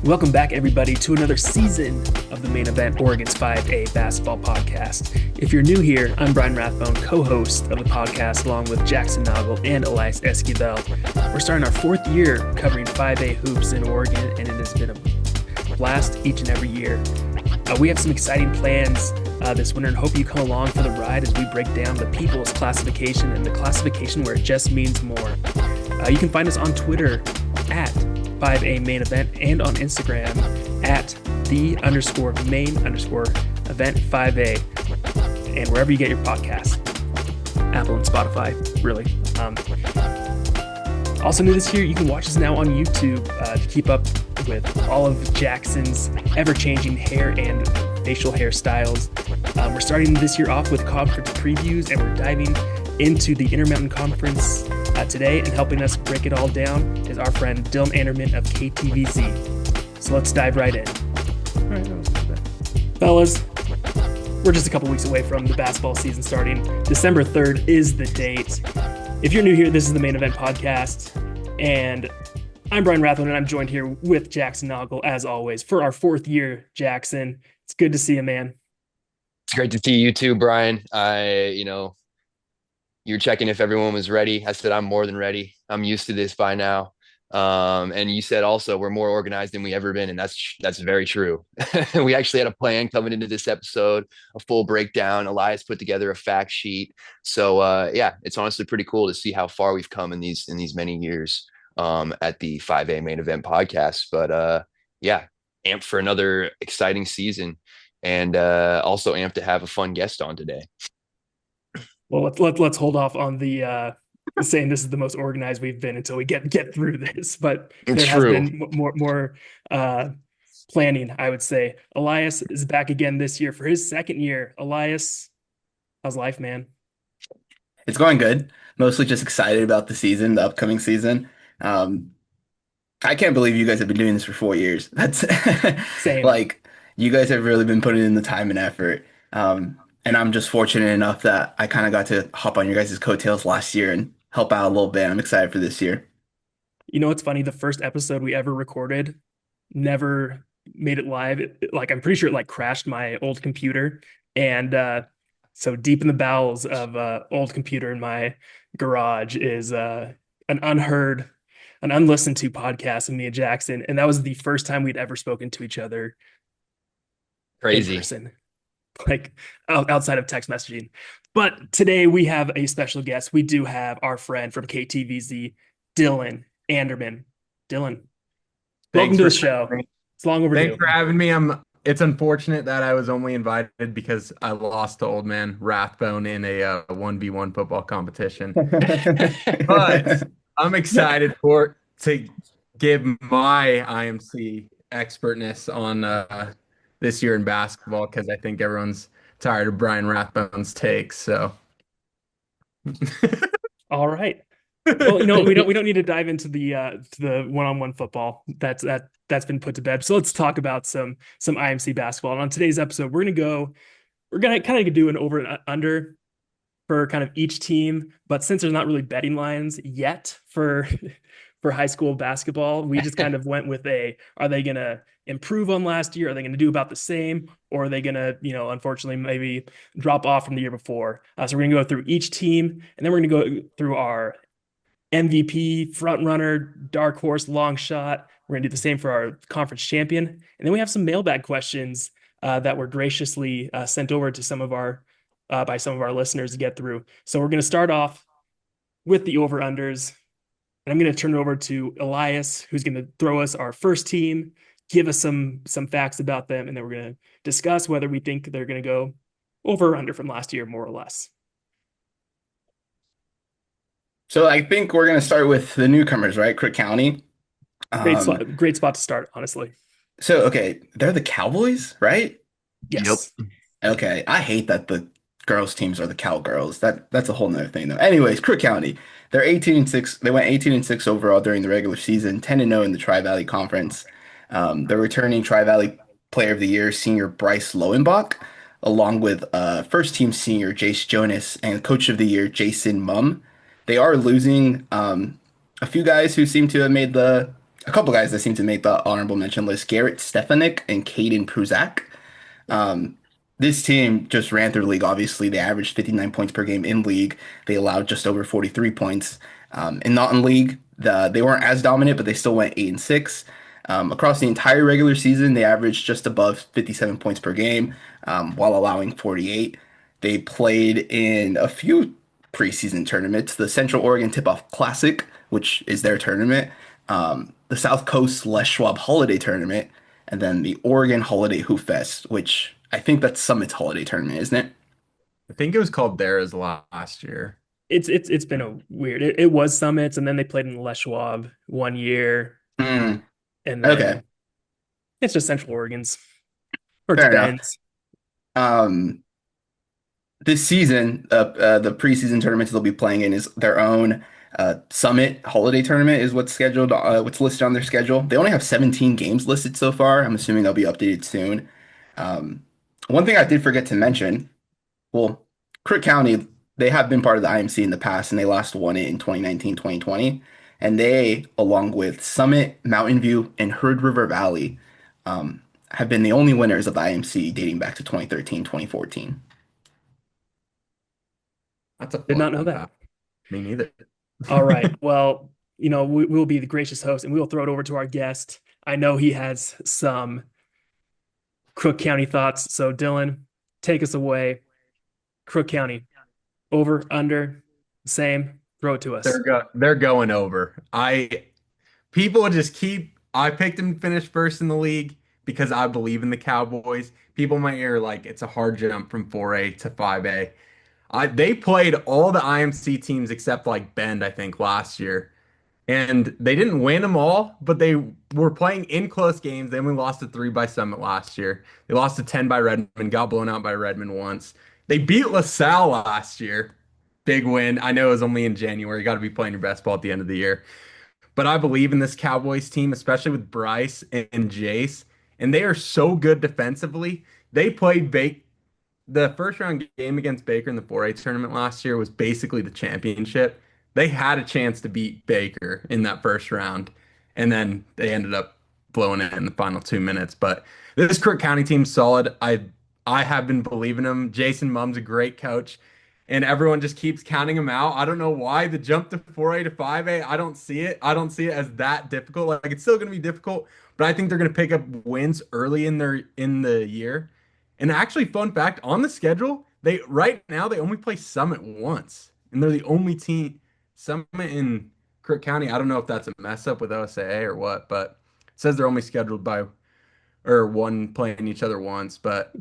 Welcome back, everybody, to another season of the Main Event Oregon's 5A Basketball Podcast. If you're new here, I'm Brian Rathbone, co-host of the podcast, along with Jackson Noggle and Elias Esquivel. We're starting our fourth year covering 5A hoops in Oregon, and it has been a blast each and every year. We have some exciting plans this winter and hope you come along for the ride as we break down the people's classification and the classification where it just means more. You can find us on Twitter at 5A Main Event and on Instagram at _main_event 5A and wherever you get your podcasts, Apple and Spotify, really. Also new this year, you can watch us now on YouTube to keep up with all of Jackson's ever-changing hair and facial hairstyles. We're starting this year off with conference previews, and we're diving into the Intermountain Conference today, and helping us break it all down is our friend Dylan Anderman of KTVZ. So let's dive right in. All right, that was good. Fellas, we're just a couple weeks away from the basketball season starting. December 3rd is the date. If you're new here, this is the Main Event Podcast, and I'm Brian Rathbone, and I'm joined here with Jackson Noggle, as always, for our fourth year. Jackson, it's good to see you, man. It's great to see you too, Brian. You're checking if everyone was ready. I said, I'm more than ready. I'm used to this by now. And you said also we're more organized than we ever been. And that's very true. We actually had a plan coming into this episode, a full breakdown. Elias put together a fact sheet. So yeah, it's honestly pretty cool to see how far we've come in these many years at the 5A Main Event Podcast. But yeah, amped for another exciting season, and also amped to have a fun guest on today. Well, let's hold off on the saying this is the most organized we've been until we get through this. But It's there has true. been more planning, I would say. Elias is back again this year for his second year. Elias, how's life, man? It's going good. Mostly just excited about the season, the upcoming season. Um, I can't believe you guys have been doing this for 4 years. That's Same. like you guys have really been putting in the time and effort. And I'm just fortunate enough that I kind of got to hop on your guys' coattails last year and help out a little bit. I'm excited for this year. You know what's funny? The first episode we ever recorded never made it live. I'm pretty sure it crashed my old computer, and so deep in the bowels of old computer in my garage is an unheard, an unlistened to podcast of me and Jackson, and that was the first time we'd ever spoken to each other in Crazy. person, outside of text messaging. But today we have a special guest. We do have our friend from KTVZ, Dylan Anderman. Dylan, welcome Thanks to the for show. having me. It's long overdue. Thanks for having me. It's unfortunate that I was only invited because I lost to old man Rathbone in a 1v1 football competition. But I'm excited to give my IMC expertness on this year in basketball, because I think everyone's tired of Brian Rathbone's takes. So All right. Well, we don't need to dive into the one-on-one football. That's been put to bed. So let's talk about some IMC basketball. And on today's episode, we're gonna kind of do an over and under for kind of each team. But since there's not really betting lines yet for for high school basketball, we just kind of went with are they gonna improve on last year? Are they gonna do about the same? Or are they gonna, unfortunately maybe drop off from the year before? So we're gonna go through each team, and then we're gonna go through our MVP, front runner, dark horse, long shot. We're gonna do the same for our conference champion, and then we have some mailbag questions that were graciously sent over to some of our by some of our listeners to get through. So we're gonna start off with the over unders, and I'm gonna turn it over to Elias, who's gonna throw us our first team, give us some facts about them, and then we're gonna discuss whether we think they're gonna go over or under from last year, more or less. So I think we're going to start with the newcomers, right? Crook County. Great spot to start, honestly. So, okay, they're the Cowboys, right? Yes. Okay, I hate that the girls teams are the Cowgirls. That's a whole nother thing though. Anyways, Crook County, they're 18-6. They went 18-6 overall during the regular season, 10-0 in the Tri-Valley Conference. The returning Tri-Valley Player of the Year, senior Bryce Lowenbach, along with first team senior Jace Jonas and Coach of the Year Jason Mumm. They are losing a few guys who seem to have made the a couple guys that seem to make the honorable mention list: Garrett Stefanik and Caden Pruzak. Um, this team just ran through the league. Obviously, they averaged 59 points per game in league. They allowed just over 43 points. And not in league, they weren't as dominant, but they still went 8-6. Across the entire regular season, they averaged just above 57 points per game, while allowing 48. They played in a few preseason tournaments: the Central Oregon Tip-Off Classic, which is their tournament, the South Coast Les Schwab Holiday Tournament, and then the Oregon Holiday Hoop Fest, which I think that's Summit's holiday tournament, isn't it? I think it was called theirs last year. It's been a weird. It was Summits, and then they played in Les Schwab one year, Mm, and okay, then it's just Central Oregon's, or it fair enough. depends. Um, this season, the preseason tournaments they'll be playing in is their own Summit Holiday Tournament is what's scheduled, what's listed on their schedule. They only have 17 games listed so far. I'm assuming they'll be updated soon. Um, one thing I did forget to mention, well, Crook County, they have been part of the IMC in the past, and they last won it in 2019, 2020. And they, along with Summit, Mountain View, and Hood River Valley, have been the only winners of the IMC dating back to 2013, 2014. That's a Did fun not know that. fact. Me neither. All right. Well, we'll be the gracious host, and we'll throw it over to our guest. I know he has some Crook County thoughts. So, Dylan, take us away. Crook County, over, under, same. Throw it to us. They're going over. People just keep I picked them to finish first in the league because I believe in the Cowboys. People might hear like it's a hard jump from 4A to 5A. They played all the IMC teams except like Bend, I think, last year. And they didn't win them all, but they were playing in close games. They only lost to 3 by Summit last year. They lost to 10 by Redmond, got blown out by Redmond once. They beat LaSalle last year. Big win. I know it was only in January. You got to be playing your best ball at the end of the year. But I believe in this Cowboys team, especially with Bryce and Jace. And they are so good defensively. They played the first round game against Baker in the 4A tournament last year was basically the championship. They had a chance to beat Baker in that first round, and then they ended up blowing it in the final 2 minutes. But this Crook County team's solid. I have been believing them. Jason Mum's a great coach, and everyone just keeps counting him out. I don't know why the jump to 4A to 5A. I don't see it. I don't see it as that difficult. Like it's still going to be difficult, but I think they're going to pick up wins early in the year. And actually, fun fact, on the schedule, they right now they only play Summit once, and they're the only team Summit in Crook County. I don't know if that's a mess up with OSAA or what, but it says they're only scheduled by or one playing each other once. But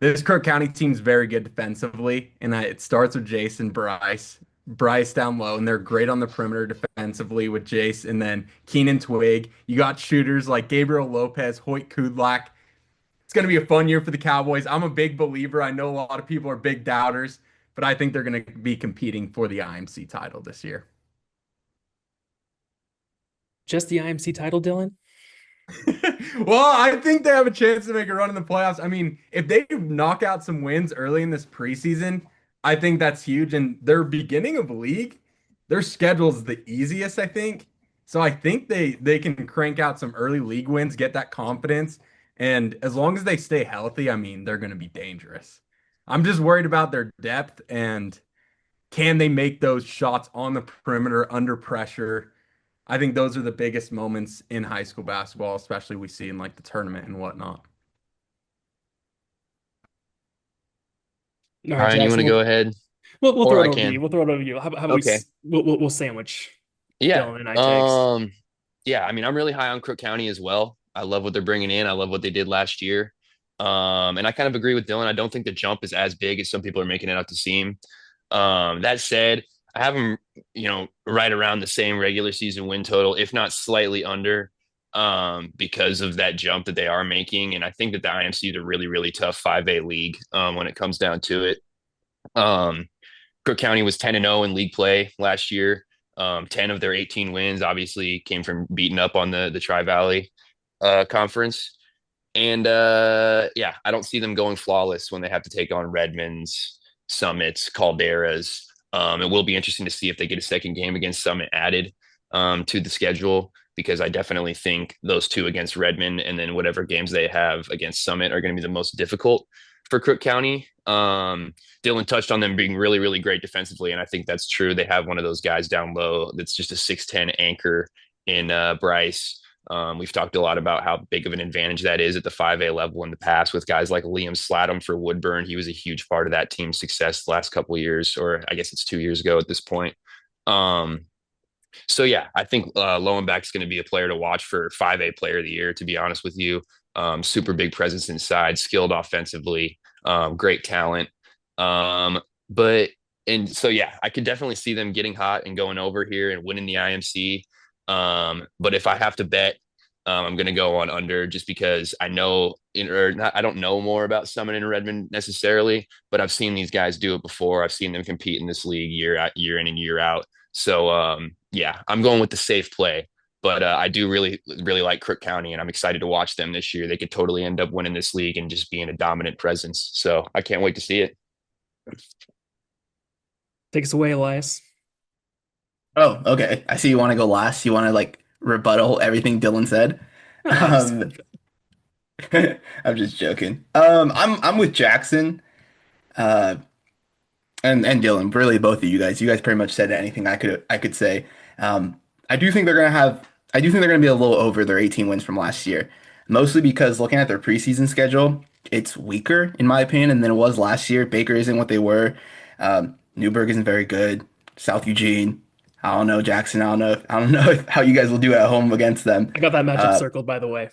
this Crook County team's very good defensively, and it starts with Jason Bryce. Bryce down low, and they're great on the perimeter defensively with Jace, and then Keenan Twig. You got shooters like Gabriel Lopez, Hoyt Kudlak. It's going to be a fun year for the Cowboys. I'm a big believer. I know a lot of people are big doubters, but I think they're going to be competing for the IMC title this year. Just the IMC title, Dylan? Well, I think they have a chance to make a run in the playoffs. I mean, if they knock out some wins early in this preseason, I think that's huge. And their beginning of league, their schedule's the easiest, I think. So I think they can crank out some early league wins, get that confidence. And as long as they stay healthy, I mean, they're going to be dangerous. I'm just worried about their depth and can they make those shots on the perimeter under pressure? I think those are the biggest moments in high school basketball, especially we see in like the tournament and whatnot. All right, Brian, you want Jackson. to go ahead? We'll Or throw it I over to can. you. We'll throw it over to you. How about Okay. we'll sandwich Yeah. Dylan and I takes. Yeah, I mean, I'm really high on Crook County as well. I love what they're bringing in. I love what they did last year. And I kind of agree with Dylan. I don't think the jump is as big as some people are making it out to seem. That said, I have them, right around the same regular season win total, if not slightly under, because of that jump that they are making. And I think that the IMC is a really, really tough 5A league when it comes down to it. Crook County was 10-0 in league play last year. 10 of their 18 wins obviously came from beating up on the Tri-Valley conference. And yeah, I don't see them going flawless when they have to take on Redmonds, Summits, Calderas. It will be interesting to see if they get a second game against Summit added to the schedule. because I definitely think those two against Redmond and then whatever games they have against Summit are going to be the most difficult for Crook County. Dylan touched on them being really, really great defensively, and I think that's true. They have one of those guys down low that's just a 6'10" anchor in Bryce. We've talked a lot about how big of an advantage that is at the 5A level in the past with guys like Liam Slattum for Woodburn. He was a huge part of that team's success the last couple of years, or I guess it's 2 years ago at this point. So yeah, I think Lowenbach is going to be a player to watch for 5A player of the year, to be honest with you. Super big presence inside, skilled offensively, great talent. But and so yeah, I could definitely see them getting hot and going over here and winning the IMC. But if I have to bet, I'm going to go on under just because I know I don't know more about Summit and Redmond necessarily, but I've seen these guys do it before. I've seen them compete in this league year in and year out. So yeah, I'm going with the safe play, but I do really, really like Crook County, and I'm excited to watch them this year. They could totally end up winning this league and just being a dominant presence. So I can't wait to see it. Take us away, Elias. Oh, okay. I see you want to go last. You want to like rebuttal everything Dylan said. Um, I'm just joking. I'm with Jackson. Uh, and Dylan, really both of you guys. You guys pretty much said anything I could say. Um, I do think they're gonna have. I do think they're gonna be a little over their 18 wins from last year, mostly because looking at their preseason schedule, it's weaker in my opinion than it was last year. Baker isn't what they were. Newburgh isn't very good. South Eugene. I don't know Jackson. I don't know how you guys will do at home against them. I got that matchup Uh, circled, by the way.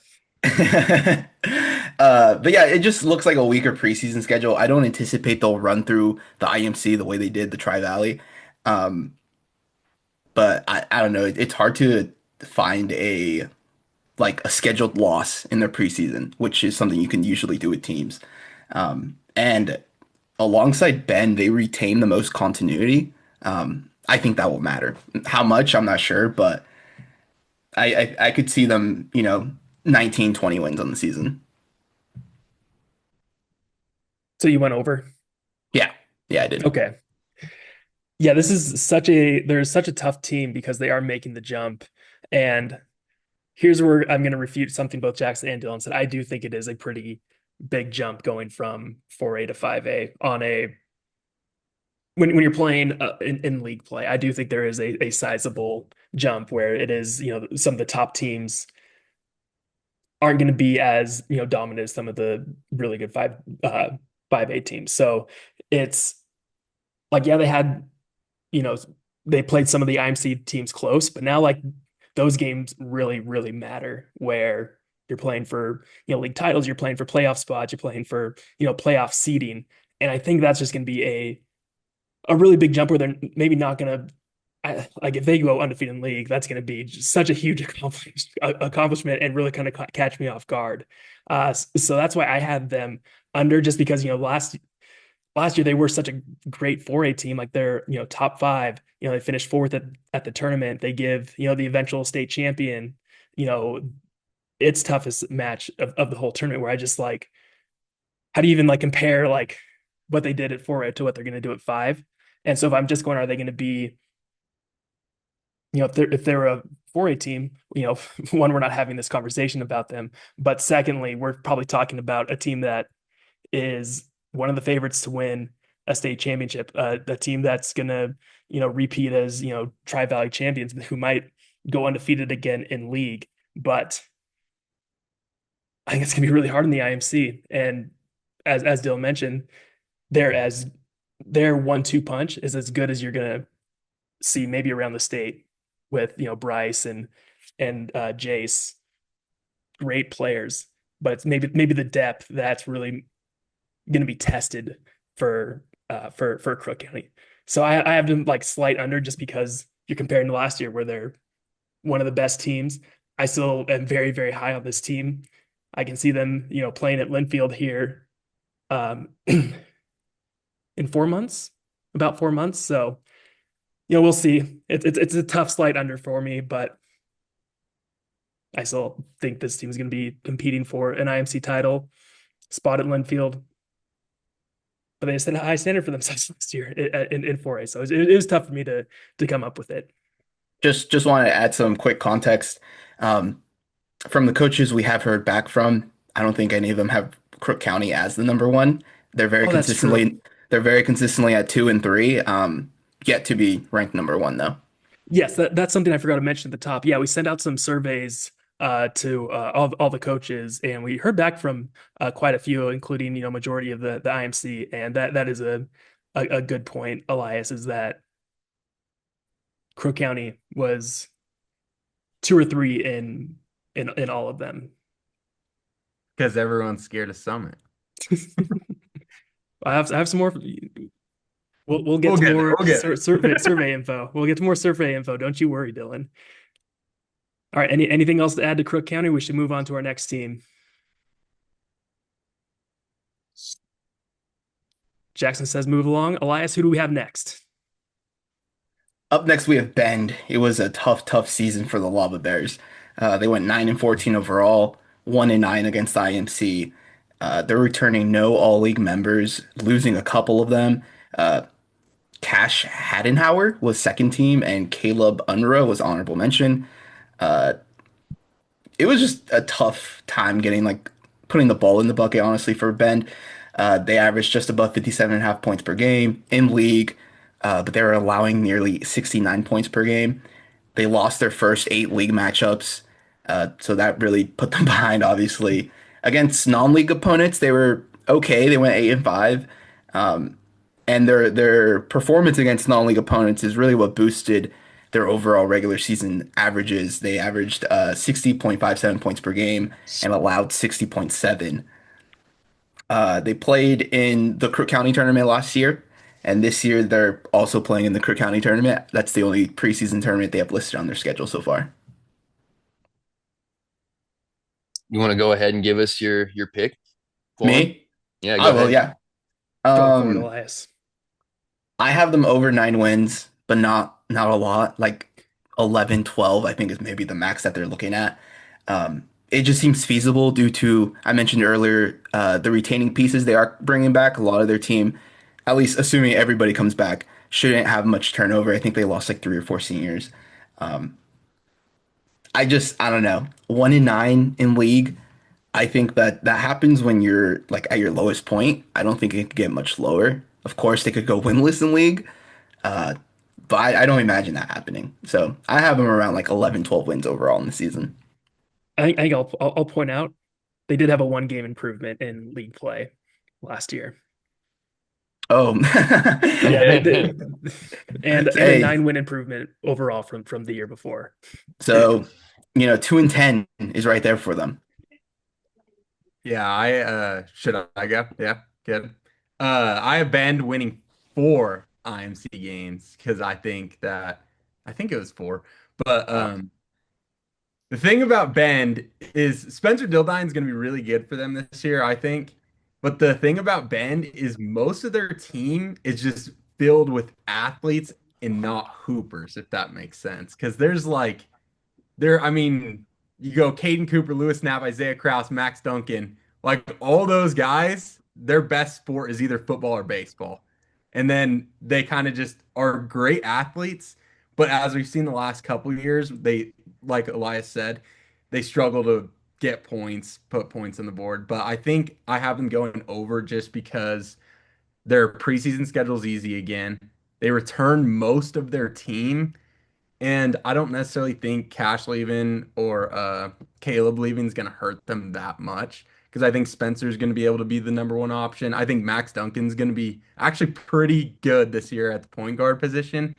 but yeah, it just looks like a weaker preseason schedule. I don't anticipate they'll run through the IMC the way they did the Tri Valley. Um, but I don't know. It's hard to find a scheduled loss in their preseason, which is something you can usually do with teams. And alongside Ben, they retain the most continuity. I think that will matter. How much, I'm not sure, but I could see them, 19, 20 wins on the season. So you went over? Yeah. Yeah, I did. Okay. Yeah, there's such a tough team because they are making the jump. And here's where I'm going to refute something both Jackson and Dylan said. I do think it is a pretty big jump going from 4A to 5A on when you're playing in league play. I do think there is a sizable jump where it is, some of the top teams aren't going to be as, dominant as some of the really good 5A teams. So it's like, yeah, you know, they played some of the IMC teams close, but now like those games really, really matter where you're playing for, league titles, you're playing for playoff spots, you're playing for, playoff seeding. And I think that's just going to be a really big jump where they're maybe not going to, like if they go undefeated in league, that's going to be just such a huge accomplishment and really kind of catch me off guard. So that's why I had them under, just because, last year they were such a great 4A team. Like they're, top five, they finished fourth at the tournament. They give, the eventual state champion, its toughest match of the whole tournament, where I just like, how do you even like compare like what they did at 4A to what they're going to do at 5? And so if I'm just going, are they going to be, if they're a 4A team, one, we're not having this conversation about them, but secondly, we're probably talking about a team that is one of the favorites to win a state championship, a team that's going to, repeat as, Tri-Valley champions, who might go undefeated again in league. But I think it's going to be really hard in the IMC. And as Dylan mentioned, their 1-2 punch is as good as you're going to see maybe around the state with, Bryce and Jace, great players, but it's maybe the depth that's really going to be tested for Crook County. So I have them like slight under, just because you're comparing to last year where they're one of the best teams. I still am very, very high on this team. I can see them, playing at Linfield here in 4 months, about 4 months. So, we'll see. It's a tough slight under for me, but I still think this team is going to be competing for an IMC title spot at Linfield. But they set a high standard for themselves last year in 4A. So it was tough for me to come up with it. Just wanted to add some quick context. From the coaches we have heard back from, I don't think any of them have Crook County as the number one. They're very Oh, that's true. consistently they're very consistently at 2 and 3. Yet to be ranked number one though. Yes, that's something I forgot to mention at the top. Yeah, we sent out some surveys to all the coaches, and we heard back from quite a few, including majority of the IMC, and that is a good point, Elias, is that Crook County was two or three in all of them. Because everyone's scared of Summit. I have some more. We'll get We'll to get there. more We'll get there. survey info. We'll get to more survey info. Don't you worry, Dylan. All right. Anything else to add to Crook County? We should move on to our next team. Jackson says move along. Elias, who do we have next? Up next, we have Bend. It was a tough season for the Lava Bears. They went 9-14 overall, 1-9 against IMC. They're returning no All League members, losing a couple of them. Uh, Cash Hadenhauer was second team, and Caleb Unruh was honorable mention. Uh, it was just a tough time getting like putting the ball in the bucket, honestly, for Bend. They averaged just above 57.5 points per game in league, but they were allowing nearly 69 points per game. They lost their first 8 league matchups, so that really put them behind, obviously. Against non-league opponents, they were okay. They went 8-5. And their performance against non-league opponents is really what boosted their overall regular season averages. They averaged 60.57 points per game and allowed 60.7. They played in the Crook County tournament last year, and this year they're also playing in the Crook County tournament. That's the only preseason tournament they have listed on their schedule so far. You want to go ahead and give us your pick for him? Me? Yeah, I go will, ahead. yeah. Go for it, Um, Elias. I have them over 9 wins, but not a lot. Like 11, 12, I think is maybe the max that they're looking at. It just seems feasible due to, I mentioned earlier, the retaining pieces they are bringing back. A lot of their team, at least assuming everybody comes back, shouldn't have much turnover. I think they lost like 3 or 4 seniors. Um, I don't know. 1-9 in league. I think that happens when you're like at your lowest point. I don't think it could get much lower. Of course, they could go winless in league, uh, but I don't imagine that happening. So I have them around like 11, 12 wins overall in the season. I think I'll point out they did have a 1 game improvement in league play last year. Oh, Yeah, and a hey, 9 win improvement overall from the year before. so 2-10 is right there for them. Yeah, I should I go? Yeah, good. I have Bend winning 4 IMC games because I think it was 4. But Wow. the thing about Bend is Spencer Dildine's going to be really good for them this year, I think. But the thing about Bend is most of their team is just filled with athletes and not hoopers, if that makes sense. Because there's like I mean, you go Caden Cooper, Lewis Knapp, Isaiah Krause, Max Duncan, like all those guys, their best sport is either football or baseball. And then they kind of just are great athletes. But as we've seen the last couple of years, like Elias said, they struggle to get points, put points on the board. But I think I have them going over just because their preseason schedule is easy again. They return most of their team and I don't necessarily think Cash leaving or Caleb leaving is going to hurt them that much because I think Spencer's going to be able to be the number one option. I think Max Duncan's going to be actually pretty good this year at the point guard position.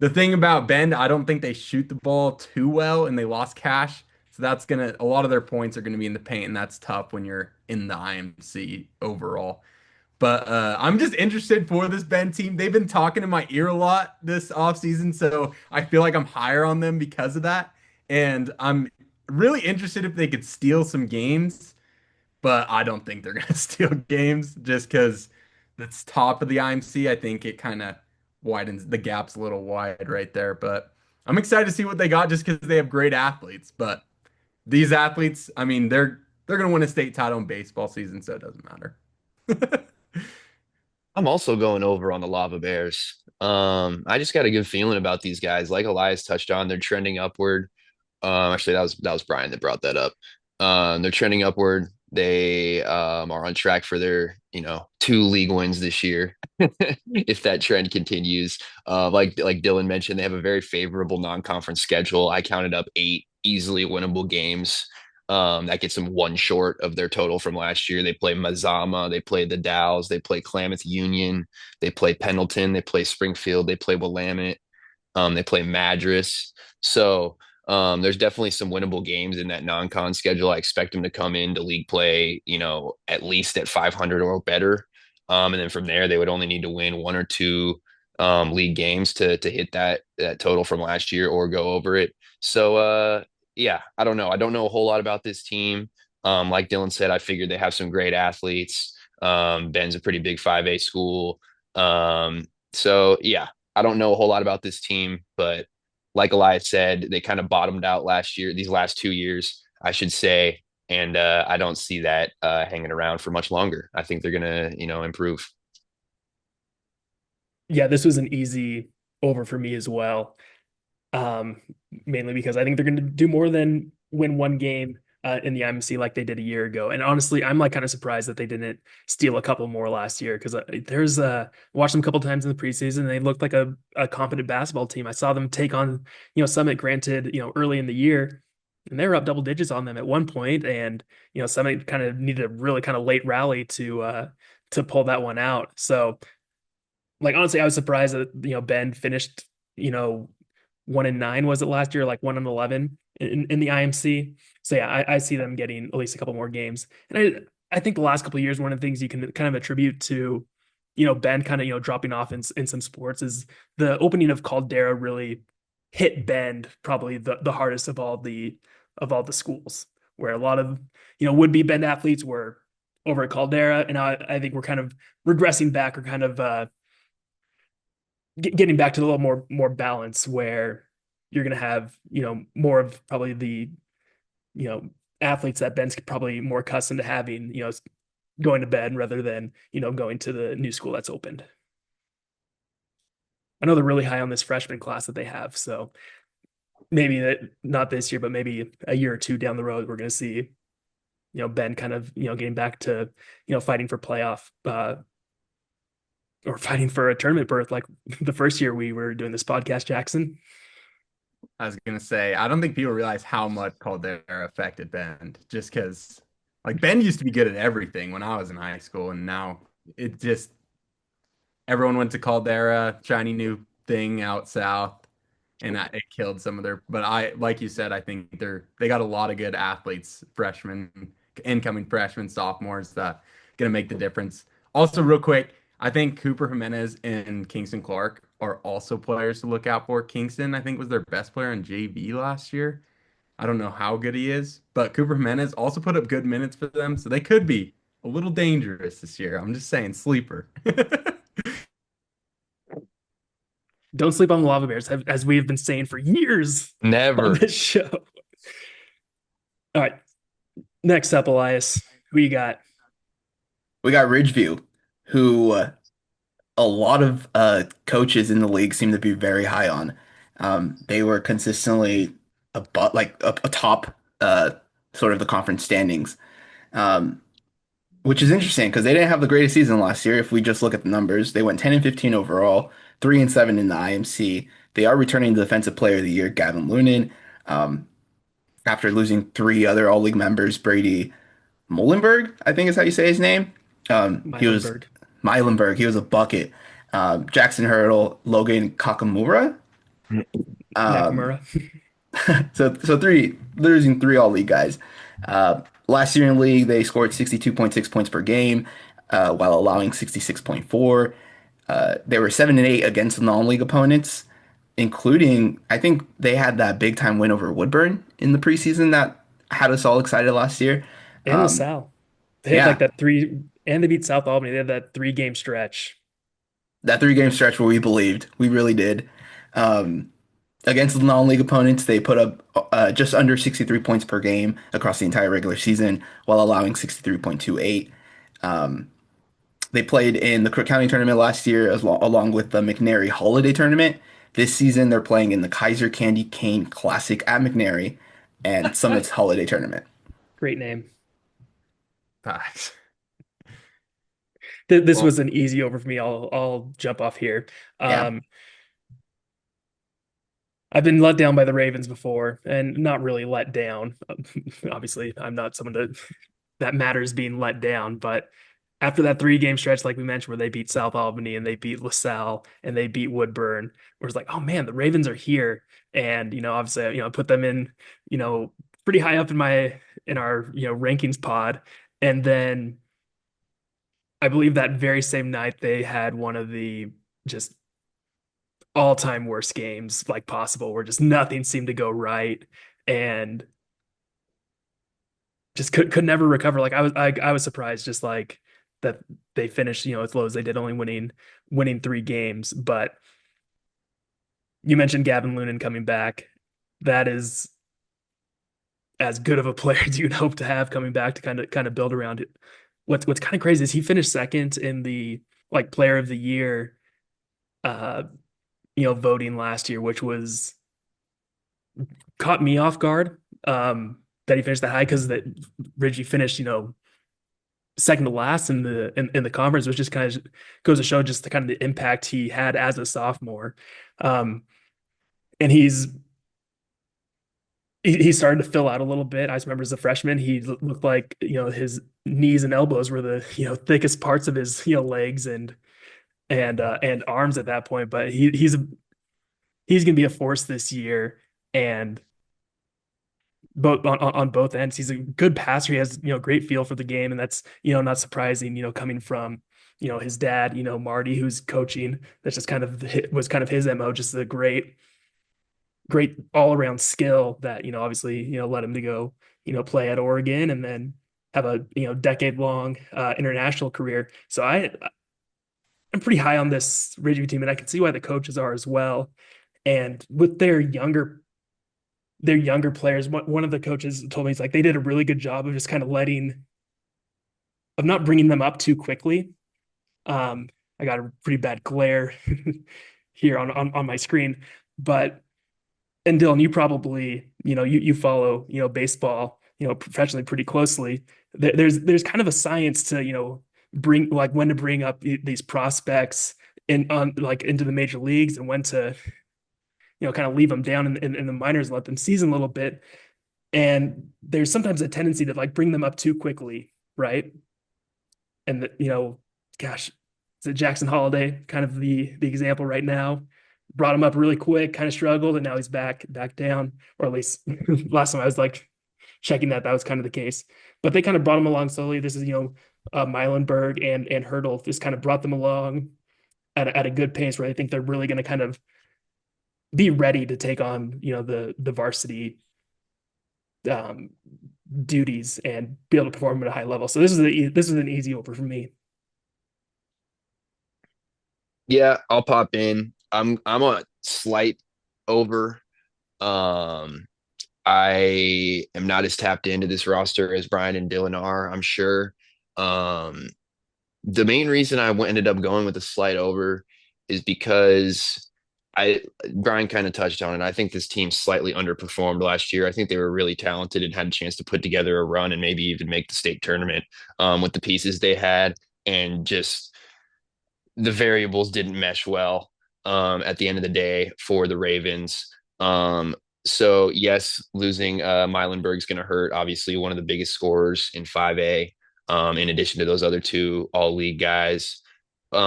The thing about Bend, I don't think they shoot the ball too well and they lost Cash. So a lot of their points are going to be in the paint, and that's tough when you're in the IMC overall. But I'm just interested for this Ben team. They've been talking in my ear a lot this offseason, so I feel like I'm higher on them because of that. And I'm really interested if they could steal some games, but I don't think they're going to steal games just because that's top of the IMC. I think it kind of widens the gap's a little wide right there. But I'm excited to see what they got just because they have great athletes. But these athletes, I mean, they're going to win a state title in baseball season, so it doesn't matter. I'm also going over on the Lava Bears. I just got a good feeling about these guys. Like Elias touched on, they're trending upward. Actually, that was Brian that brought that up. They're trending upward. They are on track for their, 2 league wins this year, if that trend continues. Like Dylan mentioned, they have a very favorable non-conference schedule. I counted up 8 easily winnable games. That gets them one short of their total from last year. They play Mazama, they play the Dows, they play Klamath Union, they play Pendleton, they play Springfield, they play Willamette. They play Madras. So there's definitely some winnable games in that non-con schedule. I expect them to come into league play, at least at 500 or better. And then from there, they would only need to win 1 or 2 league games to hit that total from last year or go over it. So yeah, I don't know. I don't know a whole lot about this team. Like Dylan said, I figured they have some great athletes. Ben's a pretty big 5A school. So yeah, I don't know a whole lot about this team, but like Elias said, they kind of bottomed out last year, these last 2 years, I should say. And I don't see that hanging around for much longer. I think they're gonna, improve. Yeah, this was an easy over for me as well. Um, Mainly because I think they're going to do more than win one game in the IMC like they did a year ago. And honestly, I'm like kind of surprised that they didn't steal a couple more last year because watched them a couple times in the preseason. And they looked like a competent basketball team. I saw them take on Summit, granted early in the year, and they were up double digits on them at one point. And Summit kind of needed a really kind of late rally to pull that one out. So like honestly, I was surprised that Ben finished 1-9 was it last year, like 1-11 in the IMC. So yeah, I see them getting at least a couple more games. And I think the last couple of years, one of the things you can kind of attribute to Ben kind of dropping off in some sports is the opening of Caldera really hit Bend probably the hardest of all the schools, where a lot of would be Bend athletes were over at Caldera, and I think we're kind of regressing back, or kind of getting back to a little more balance, where you're going to have more of probably the you know athletes that Ben's probably more accustomed to having, going to bed rather than going to the new school that's opened. I know they're really high on this freshman class that they have, so maybe that not this year, but maybe a year or two down the road, we're going to see Ben kind of getting back to fighting for playoff, or fighting for a tournament berth like the first year we were doing this podcast, Jackson. I was gonna say, I don't think people realize how much Caldera affected Bend, just because like Ben used to be good at everything when I was in high school, and now it just everyone went to Caldera, shiny new thing out south, and it killed some of their. But like you said, I think they got a lot of good athletes, freshmen, incoming freshmen, sophomores that gonna make the difference. Also, real quick, I think Cooper Jimenez and Kingston Clark are also players to look out for. Kingston, I think, was their best player in JV last year. I don't know how good he is, but Cooper Jimenez also put up good minutes for them, so they could be a little dangerous this year. I'm just saying, sleeper. Don't sleep on the Lava Bears, as we have been saying for years on Never. this show. All right, next up, Elias, who you got? We got Ridgeview, who a lot of coaches in the league seem to be very high on. They were consistently a top sort of the conference standings, um, which is interesting because they didn't have the greatest season last year. If we just look at the numbers, they went 10-15 overall, 3-7 in the IMC. They are returning the Defensive Player of the Year, Gavin Lunin, um, after losing 3 other All League members, Brady Molenberg, I think is how you say his name. He was Meilenberg. Meilenberg. He was a bucket. Jackson Hurdle, Logan Kakamura. Um, Nakamura. so three losing 3 all league guys. Last year in league, they scored 62.6 points per game, while allowing 66.4. They were 7-8 against non-league opponents, including I think they had that big time win over Woodburn in the preseason that had us all excited last year. And Um, LaSalle. They had like yeah, that three, and they beat South Albany. They had that 3-game stretch. that 3 game stretch where we believed, we really did. Um, Against the non-league opponents, they put up just under 63 points per game across the entire regular season, while allowing 63.28. Um, they played in the Crook County tournament last year, along with the McNary Holiday tournament. This season, they're playing in the Kaiser Candy Cane Classic at McNary. and Summit's holiday tournament. Great name. Facts. This Well, was an easy over for me. I'll jump off here. Yeah. Um, I've been let down by the Ravens before, and not really let down. Obviously, I'm not someone that matters being let down, but after that 3 game stretch, like we mentioned, where they beat South Albany and they beat LaSalle and they beat Woodburn, where it's like, oh man, the Ravens are here. And, obviously, put them in, pretty high up in our, rankings pod. And then I believe that very same night they had one of the just all-time worst games like possible, where just nothing seemed to go right and just could never recover. Like I was surprised just like that they finished, as low as they did, only winning 3 games. But you mentioned Gavin Lunan coming back. That is as good of a player as you'd hope to have coming back to kind of build around it. What's kind of crazy is he finished second in the like player of the year uh voting last year, which was caught me off guard. That he finished that high, because that Reggie finished, second to last in the conference, which just kind of goes to show just the kind of the impact he had as a sophomore. Um, and he started to fill out a little bit. I just remember as a freshman, he looked like, his knees and elbows were the, thickest parts of his, legs and arms at that point. But he's gonna be a force this year, and both on both ends. He's a good passer. He has, great feel for the game, and that's, not surprising, coming from, his dad, Marty, who's coaching. That's just was kind of his MO, just a great all around skill that, obviously, led him to go, play at Oregon and then have a, decade long international career. So I'm pretty high on this Ridgeview team, and I can see why the coaches are as well. And with their younger players, one of the coaches told me, he's like, they did a really good job of just kind of not bringing them up too quickly. I got a pretty bad glare here on my screen, but and Dylan, you probably, you follow, baseball, professionally pretty closely. There's kind of a science to, bring like when to bring up these prospects into the major leagues, and when to, kind of leave them down in the minors and let them season a little bit. And there's sometimes a tendency to like bring them up too quickly, right? And gosh, is it Jackson Holiday, kind of the example right now? Brought him up really quick, kind of struggled, and now he's back down, or at least last time I was like checking that was kind of the case. But they kind of brought him along slowly. This is, Meilenberg and Hurdle just kind of brought them along at a good pace, where I think they're really going to kind of be ready to take on, the varsity um, duties and be able to perform at a high level. So this is an easy over for me. yeah, I'll pop in. I'm a slight over. Um, I am not as tapped into this roster as Brian and Dylan are, I'm sure. Um, the main reason ended up going with a slight over is because Brian kind of touched on it. I think this team slightly underperformed last year. I think they were really talented and had a chance to put together a run and maybe even make the state tournament with the pieces they had, and just the variables didn't mesh well at the end of the day for the Ravens. So yes, losing Meilenberg's going to hurt. Obviously, one of the biggest scorers in 5A, in addition to those other two all league guys. So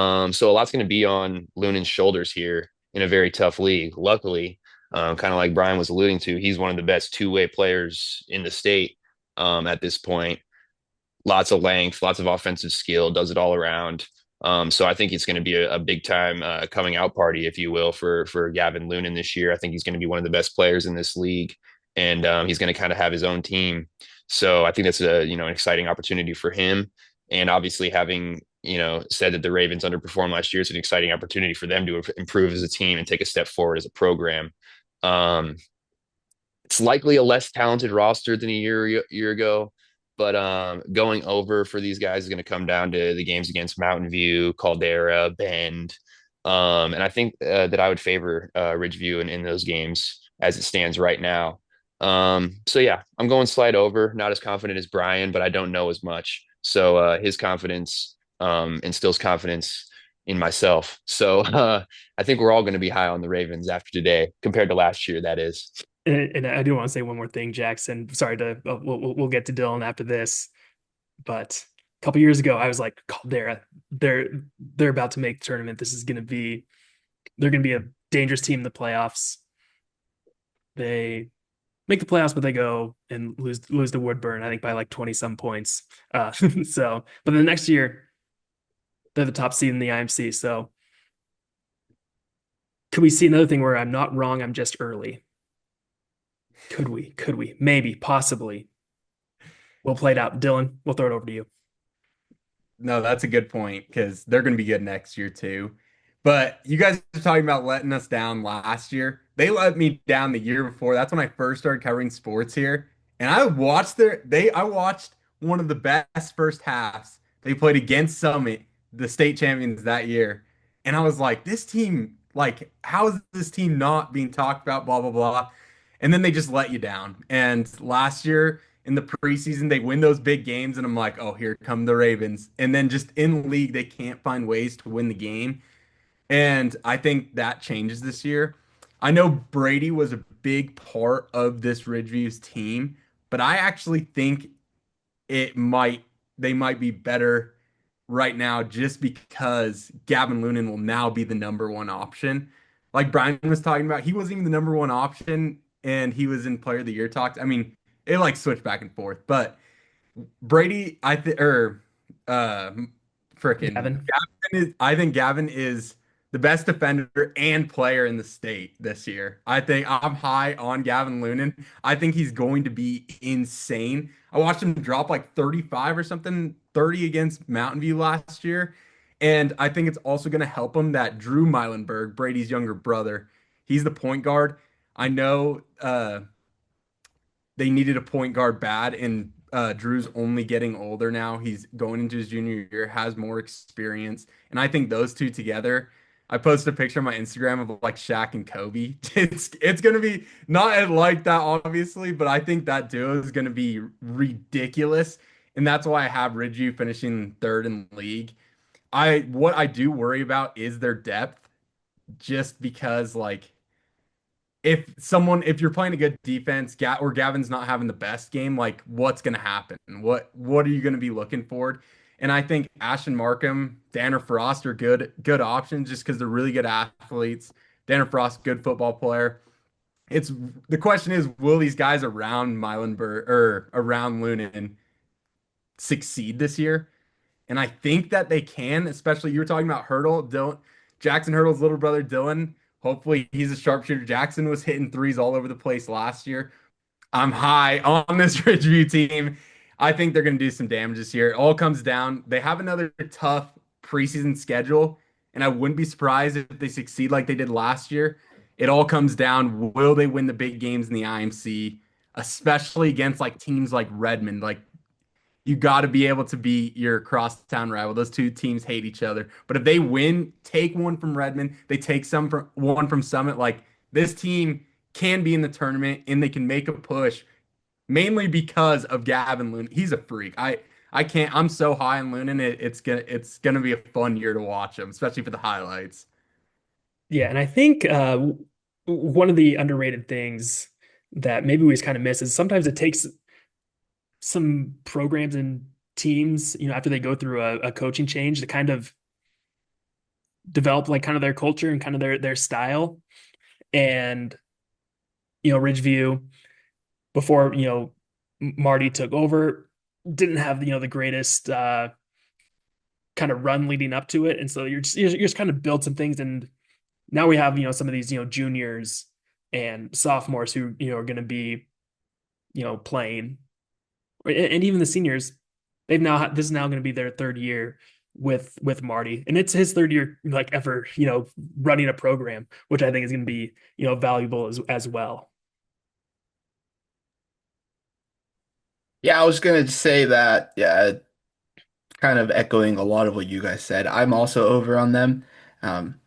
a lot's going to be on Lunen's shoulders here in a very tough league. Luckily, kind of like Brian was alluding to, he's one of the best two-way players in the state at this point. Lots of length, lots of offensive skill, does it all around. So I think it's going to be a big time coming out party, if you will, for Gavin Lunan this year. I think he's going to be one of the best players in this league, and he's going to kind of have his own team. So I think that's an exciting opportunity for him. And obviously, having said that the Ravens underperformed last year, it's an exciting opportunity for them to improve as a team and take a step forward as a program. It's likely a less talented roster than a year ago. But going over for these guys is going to come down to the games against Mountain View, Caldera, Bend. And I think that I would favor Ridgeview in those games as it stands right now. So yeah, I'm going slide over. Not as confident as Brian, but I don't know as much. So his confidence instills confidence in myself. So I think we're all going to be high on the Ravens after today, compared to last year. That is. And I do want to say one more thing, Jackson. Sorry to we'll get to Dylan after this, but a couple years ago, I was like, oh, they're they're about to make the tournament. This is going to be they're going to be a dangerous team in the playoffs. They make the playoffs, but they go and lose to Woodburn, I think by like 20 some points. So, but the next year they're the top seed in the IMC. So, could we see another thing where I'm not wrong? I'm just early. Could we? Could we? Maybe, possibly. We'll play it out. Dylan, we'll throw it over to you. No, that's a good point because they're going to be good next year too. But you guys are talking about letting us down last year. They let me down the year before. That's when I first started covering sports here. And I watched one of the best first halves. They played against Summit, the state champions that year. And I was like, this team, like, how is this team not being talked about? Blah, blah, blah. And then they just let you down. And last year, in the preseason, they win those big games, and I'm like, oh, here come the Ravens. And then just in league, they can't find ways to win the game. And I think that changes this year. I know Brady was a big part of this Ridgeview's team, but I actually think it might they might be better right now just because Gavin Lunan will now be the number one option. Like Brian was talking about, he wasn't even the number one option and he was in player of the year talks. I mean, it like switched back and forth, but Brady, I think, or uh, frickin' Gavin. I think Gavin is the best defender and player in the state this year. I think I'm high on Gavin Lunan. I think he's going to be insane. I watched him drop like 35 or something, 30 against Mountain View last year. And I think it's also going to help him that Drew Meilenberg, Brady's younger brother, he's the point guard. I know they needed a point guard bad, and Drew's only getting older now. He's going into his junior year, has more experience, and I think those two together. I posted a picture on my Instagram of like Shaq and Kobe. It's gonna be not like that, obviously, but I think that duo is gonna be ridiculous, and that's why I have Ridgeview finishing third in the league. What I do worry about is their depth, just because like if you're playing a good defense, or Gavin's not having the best game, like what's gonna happen? What are you gonna be looking for? And I think Ashton Markham, Danner Frost are good options just because they're really good athletes. Danner Frost, good football player. It's the question is, will these guys around Meilenberg or around Lunan succeed this year? And I think that they can, especially you were talking about Hurdle, Dylan, Jackson Hurdle's little brother Dylan. Hopefully he's a sharpshooter. Jackson was hitting threes all over the place last year. I'm high on this Ridgeview team. I think they're going to do some damage this year. It all comes down. They have another tough preseason schedule, and I wouldn't be surprised if they succeed like they did last year. It all comes down, will they win the big games in the IMC, especially against like teams like Redmond? Like you got to be able to beat your crosstown rival. Those two teams hate each other. But if they win, take one from Redmond, they take one from Summit. Like this team can be in the tournament and they can make a push mainly because of Gavin Lunan. He's a freak. I can't. I'm so high on Lunan. It's gonna be a fun year to watch him, especially for the highlights. Yeah, and I think one of the underrated things that maybe we just kind of miss is sometimes it takes some programs and teams, after they go through a coaching change to kind of develop like kind of their culture and kind of their style. And Ridgeview before Marty took over didn't have the greatest kind of run leading up to it, and so you're just kind of build some things, and now we have some of these juniors and sophomores who are going to be playing, and even the seniors. This is now going to be their third year with Marty, and it's his third year like ever running a program, which I think is going to be valuable as well. Yeah, I was gonna say that, yeah, kind of echoing a lot of what you guys said. I'm also over on them. Um,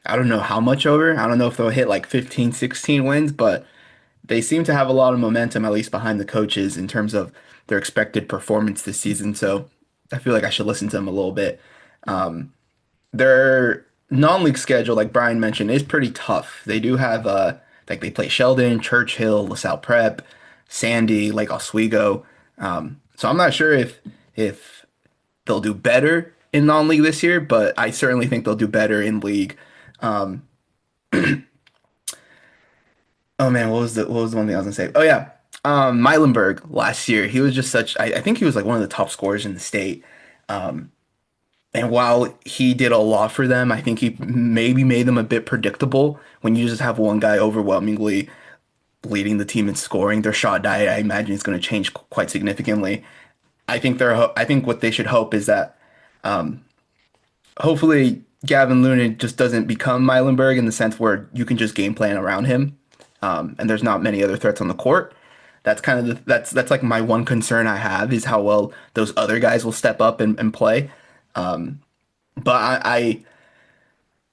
I don't know how much over. I don't know if they'll hit like 15, 16 wins, but they seem to have a lot of momentum, at least behind the coaches, in terms of their expected performance this season. So I feel like I should listen to them a little bit. Um, their non-league schedule, like Brian mentioned, is pretty tough. They do have like they play Sheldon, Churchill, LaSalle Prep, Sandy, Lake Oswego. So I'm not sure if they'll do better in non-league this year, but I certainly think they'll do better in league. Um, oh man, what was the one thing I was gonna say? Oh yeah, Meilenberg last year, he was just such. I think he was like one of the top scorers in the state. Um, And while he did a lot for them, I think he maybe made them a bit predictable when you just have one guy overwhelmingly leading the team in scoring. Their shot diet, I imagine, is going to change quite significantly. I think what they should hope is that hopefully Gavin Luna just doesn't become Meilenberg in the sense where you can just game plan around him, and there's not many other threats on the court. That's kind of that's like my one concern I have is how well those other guys will step up and play. But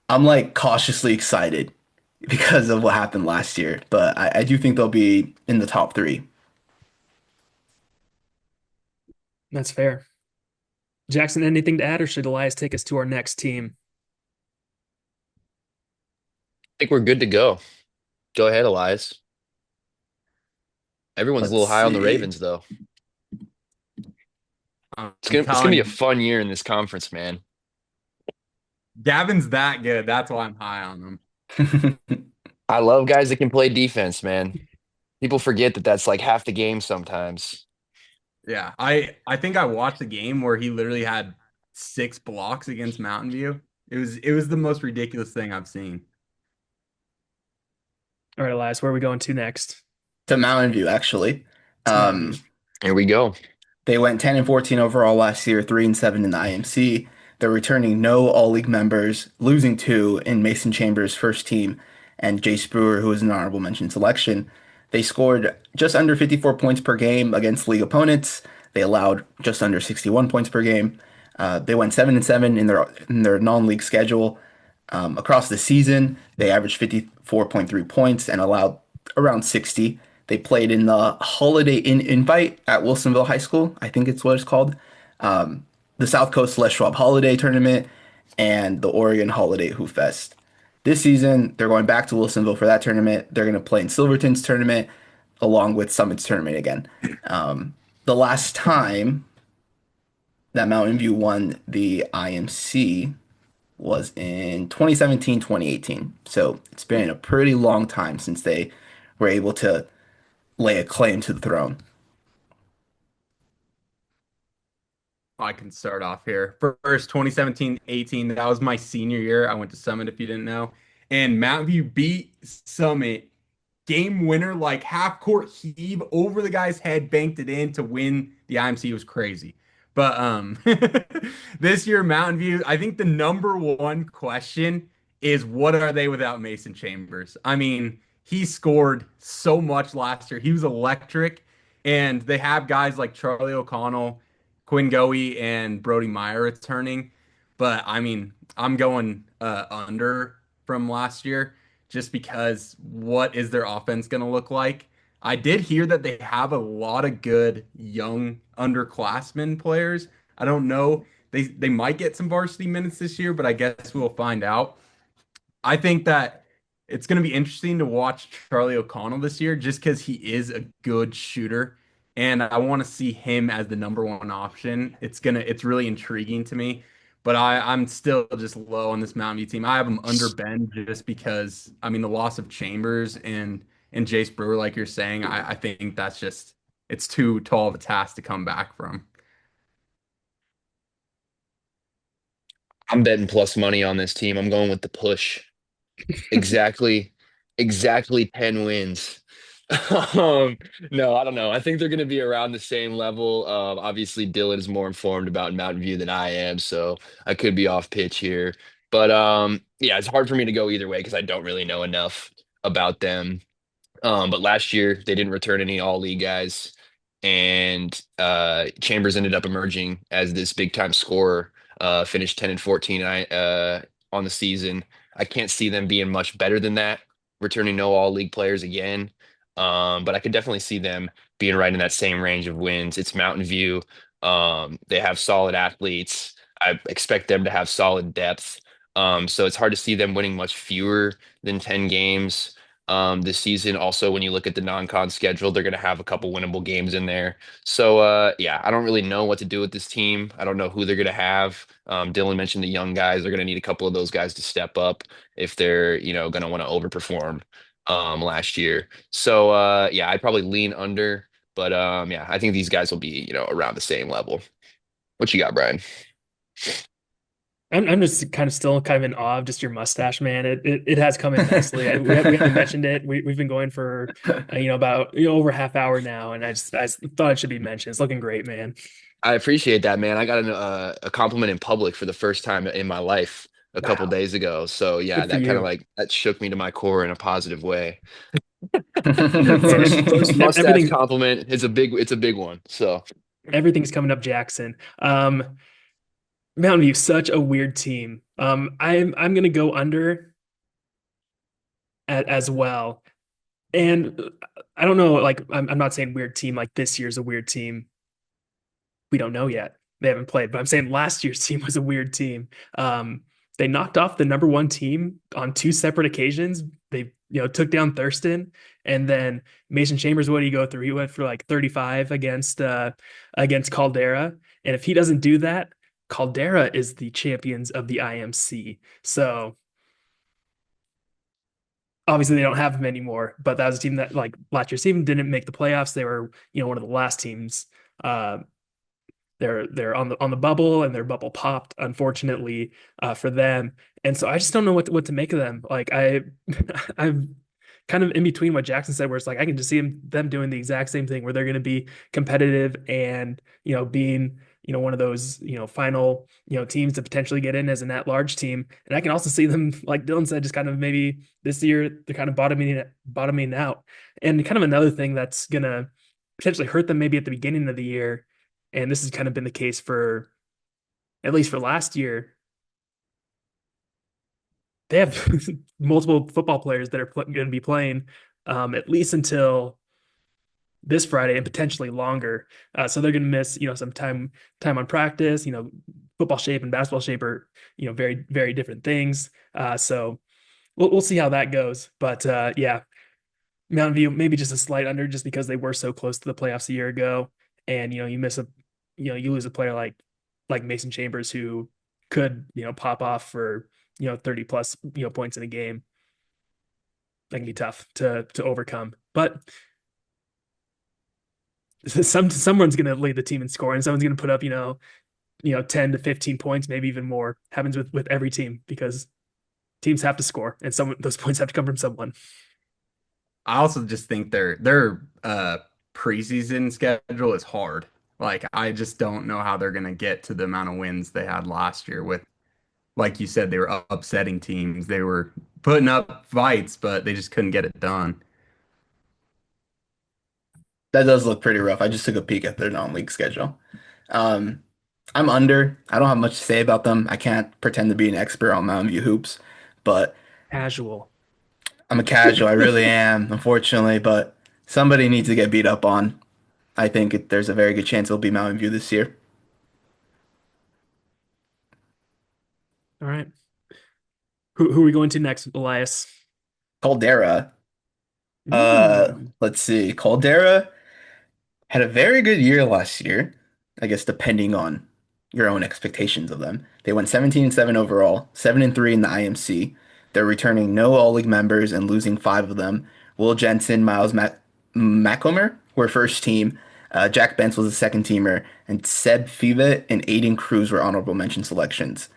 I'm like cautiously excited because of what happened last year. But I do think they'll be in the top three. That's fair. Jackson, anything to add, or should Elias take us to our next team? I think we're good to go. Go ahead, Elias. Everyone's a Let's little high on the see. Ravens, though. I'm It's gonna telling be a you, fun year in this conference, man. Gavin's that good. That's why I'm high on him. I love guys that can play defense, man. People forget that that's like half the game sometimes. Yeah, I think I watched a game where he literally had 6 blocks against Mountain View. It was the most ridiculous thing I've seen. All right, Elias, where are we going to next? To Mountain View, actually. To Mountain View. Um, Here we go. They went 10 and 14 overall last year, 3 and 7 in the IMC. They're returning no all league members, losing two in Mason Chambers' first team and Jace Brewer, who was an honorable mention selection. They scored just under 54 points per game against league opponents. They allowed just under 61 points per game. They went 7 and 7 in their non-league schedule. Across the season, they averaged 54.3 points and allowed around 60. They played in the Holiday Inn Invite at Wilsonville High School, I think it's what it's called. The South Coast Les Schwab Holiday Tournament and the Oregon Holiday Hoop Fest. This season, they're going back to Wilsonville for that tournament. They're going to play in Silverton's tournament along with Summit's tournament again. The last time that Mountain View won the IMC was in 2017, 2018. So it's been a pretty long time since they were able to lay a claim to the throne. I can start off here. First, 2017-18, that was my senior year. I went to Summit, if you didn't know. And Mountain View beat Summit. Game winner, like half court heave over the guy's head, banked it in to win the IMC. It was crazy. But this year, Mountain View, I think the number one question is what are they without Mason Chambers? I mean, he scored so much last year. He was electric. And they have guys like Charlie O'Connell, Quinn Goey, and Brody Meyer returning. But I mean, I'm going under from last year just because what is their offense going to look like? I did hear that they have a lot of good young underclassmen players. I don't know. They might get some varsity minutes this year, but I guess we'll find out. I think that it's going to be interesting to watch Charlie O'Connell this year just because he is a good shooter. And I want to see him as the number one option. It's really intriguing to me. But I'm still just low on this Mountain View team. I have them under Ben just because I mean the loss of Chambers and Jace Brewer, like you're saying, I think that's just it's too tall of a task to come back from. I'm betting plus money on this team. I'm going with the push. Exactly, exactly 10 wins. Um, no, I don't know. I think they're going to be around the same level. Obviously, Dylan is more informed about Mountain View than I am, so I could be off pitch here. But yeah, it's hard for me to go either way because I don't really know enough about them. But last year they didn't return any all league guys, and Chambers ended up emerging as this big time scorer. Finished 10 and 14 on the season. I can't see them being much better than that, returning no all league players again. But I could definitely see them being right in that same range of wins. It's Mountain View. They have solid athletes. I expect them to have solid depth. So it's hard to see them winning much fewer than 10 games this season. Also, when you look at the non-con schedule, they're going to have a couple winnable games in there. So yeah, I don't really know what to do with this team. I don't know who they're going to have. Dylan mentioned the young guys. They're going to need a couple of those guys to step up if they're, going to want to overperform last year. So yeah, I'd probably lean under, but yeah, I think these guys will be, around the same level. What you got, Brian? I'm just kind of still kind of in awe of just your mustache, man. It has come in nicely. We haven't mentioned it. We've been going for about over a half hour now, and I just thought it should be mentioned. It's looking great, man. I appreciate that, man. I got a compliment in public for the first time in my life a couple Wow, days ago. So yeah, good for that kind of you. like that shook me to my core in a positive way. So First mustache everything compliment is it's a big one. So everything's coming up, Jackson. Mountain View, such a weird team. I'm gonna go under as well. And I don't know, like I'm not saying weird team like this year's a weird team. We don't know yet. They haven't played, but I'm saying last year's team was a weird team. They knocked off the number one team on two separate occasions. They, took down Thurston, and then Mason Chambers. What did he go through? He went for like 35 against Caldera, and if he doesn't do that, Caldera is the champions of the IMC. So obviously they don't have him anymore. But that was a team that like last year's team didn't make the playoffs. They were, one of the last teams. Uh, they're on the bubble, and their bubble popped, unfortunately, for them. And so I just don't know what to make of them. Like I'm kind of in between what Jackson said, where it's like I can just see them doing the exact same thing, where they're going to be competitive and being one of those final teams to potentially get in as an at-large team. And I can also see them, like Dylan said, just kind of maybe this year they're kind of bottoming out. And kind of another thing that's gonna potentially hurt them maybe at the beginning of the year, and this has kind of been the case for at least for last year. They have multiple football players that are going to be playing at least until this Friday and potentially longer. So they're going to miss, some time on practice. Football shape and basketball shape are, very very different things. So we'll see how that goes. But yeah, Mountain View maybe just a slight under, just because they were so close to the playoffs a year ago, and you miss you lose a player like Mason Chambers, who could pop off for 30 plus points in a game. That can be tough to overcome. But someone's going to lead the team in scoring. Someone's going to put up 10 to 15 points, maybe even more. Happens with every team, because teams have to score, and some those points have to come from someone. I also just think their preseason schedule is hard. Like I just don't know how they're gonna get to the amount of wins they had last year with, like you said, they were upsetting teams. They were putting up fights, but they just couldn't get it done. That does look pretty rough. I just took a peek at their non-league schedule. Um, I'm under. I don't have much to say about them. I can't pretend to be an expert on Mountain View hoops, but Casual. I'm a casual. I really am, unfortunately. But somebody needs to get beat up on. I think there's a very good chance it'll be Mountain View this year. All right. Who are we going to next, Elias? Caldera. Ooh, Let's see. Caldera had a very good year last year, I guess depending on your own expectations of them. They went 17-7 overall, 7-3 in the IMC. They're returning no All-League members and losing five of them. Will Jensen, Miles Maccomer were first team. Jack Bentz was a second teamer, and Seb Fivet and Aiden Cruz were honorable mention selections.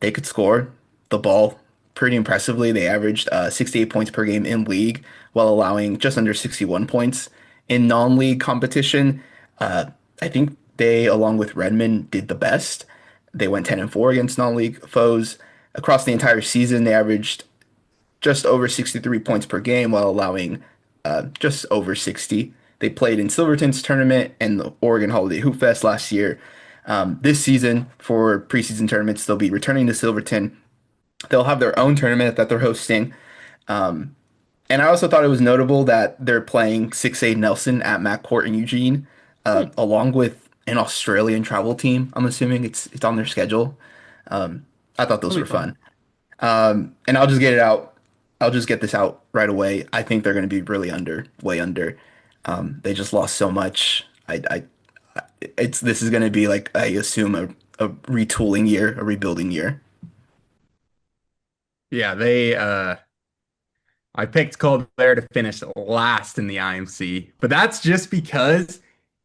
They could score the ball pretty impressively. They averaged 68 points per game in league, while allowing just under 61 points in non-league competition. I think they, along with Redmond, did the best. They went 10-4 against non-league foes. Across the entire season, they averaged just over 63 points per game, while allowing just over 60. They played in Silverton's tournament and the Oregon Holiday Hoop Fest last year. This season, for preseason tournaments, they'll be returning to Silverton. They'll have their own tournament that they're hosting. Um, And I also thought it was notable that they're playing 6A Nelson at McCourt in Eugene, Hmm. along with an Australian travel team. I'm assuming it's on their schedule. Um, I thought those That'll were be fun. fun. And I'll just get it out. I'll just get this out right away. I think they're going to be really under, way under. They just lost so much. It's this is going to be like I assume a retooling year, a rebuilding year. Yeah, they I picked Colbert to finish last in the IMC, but that's just because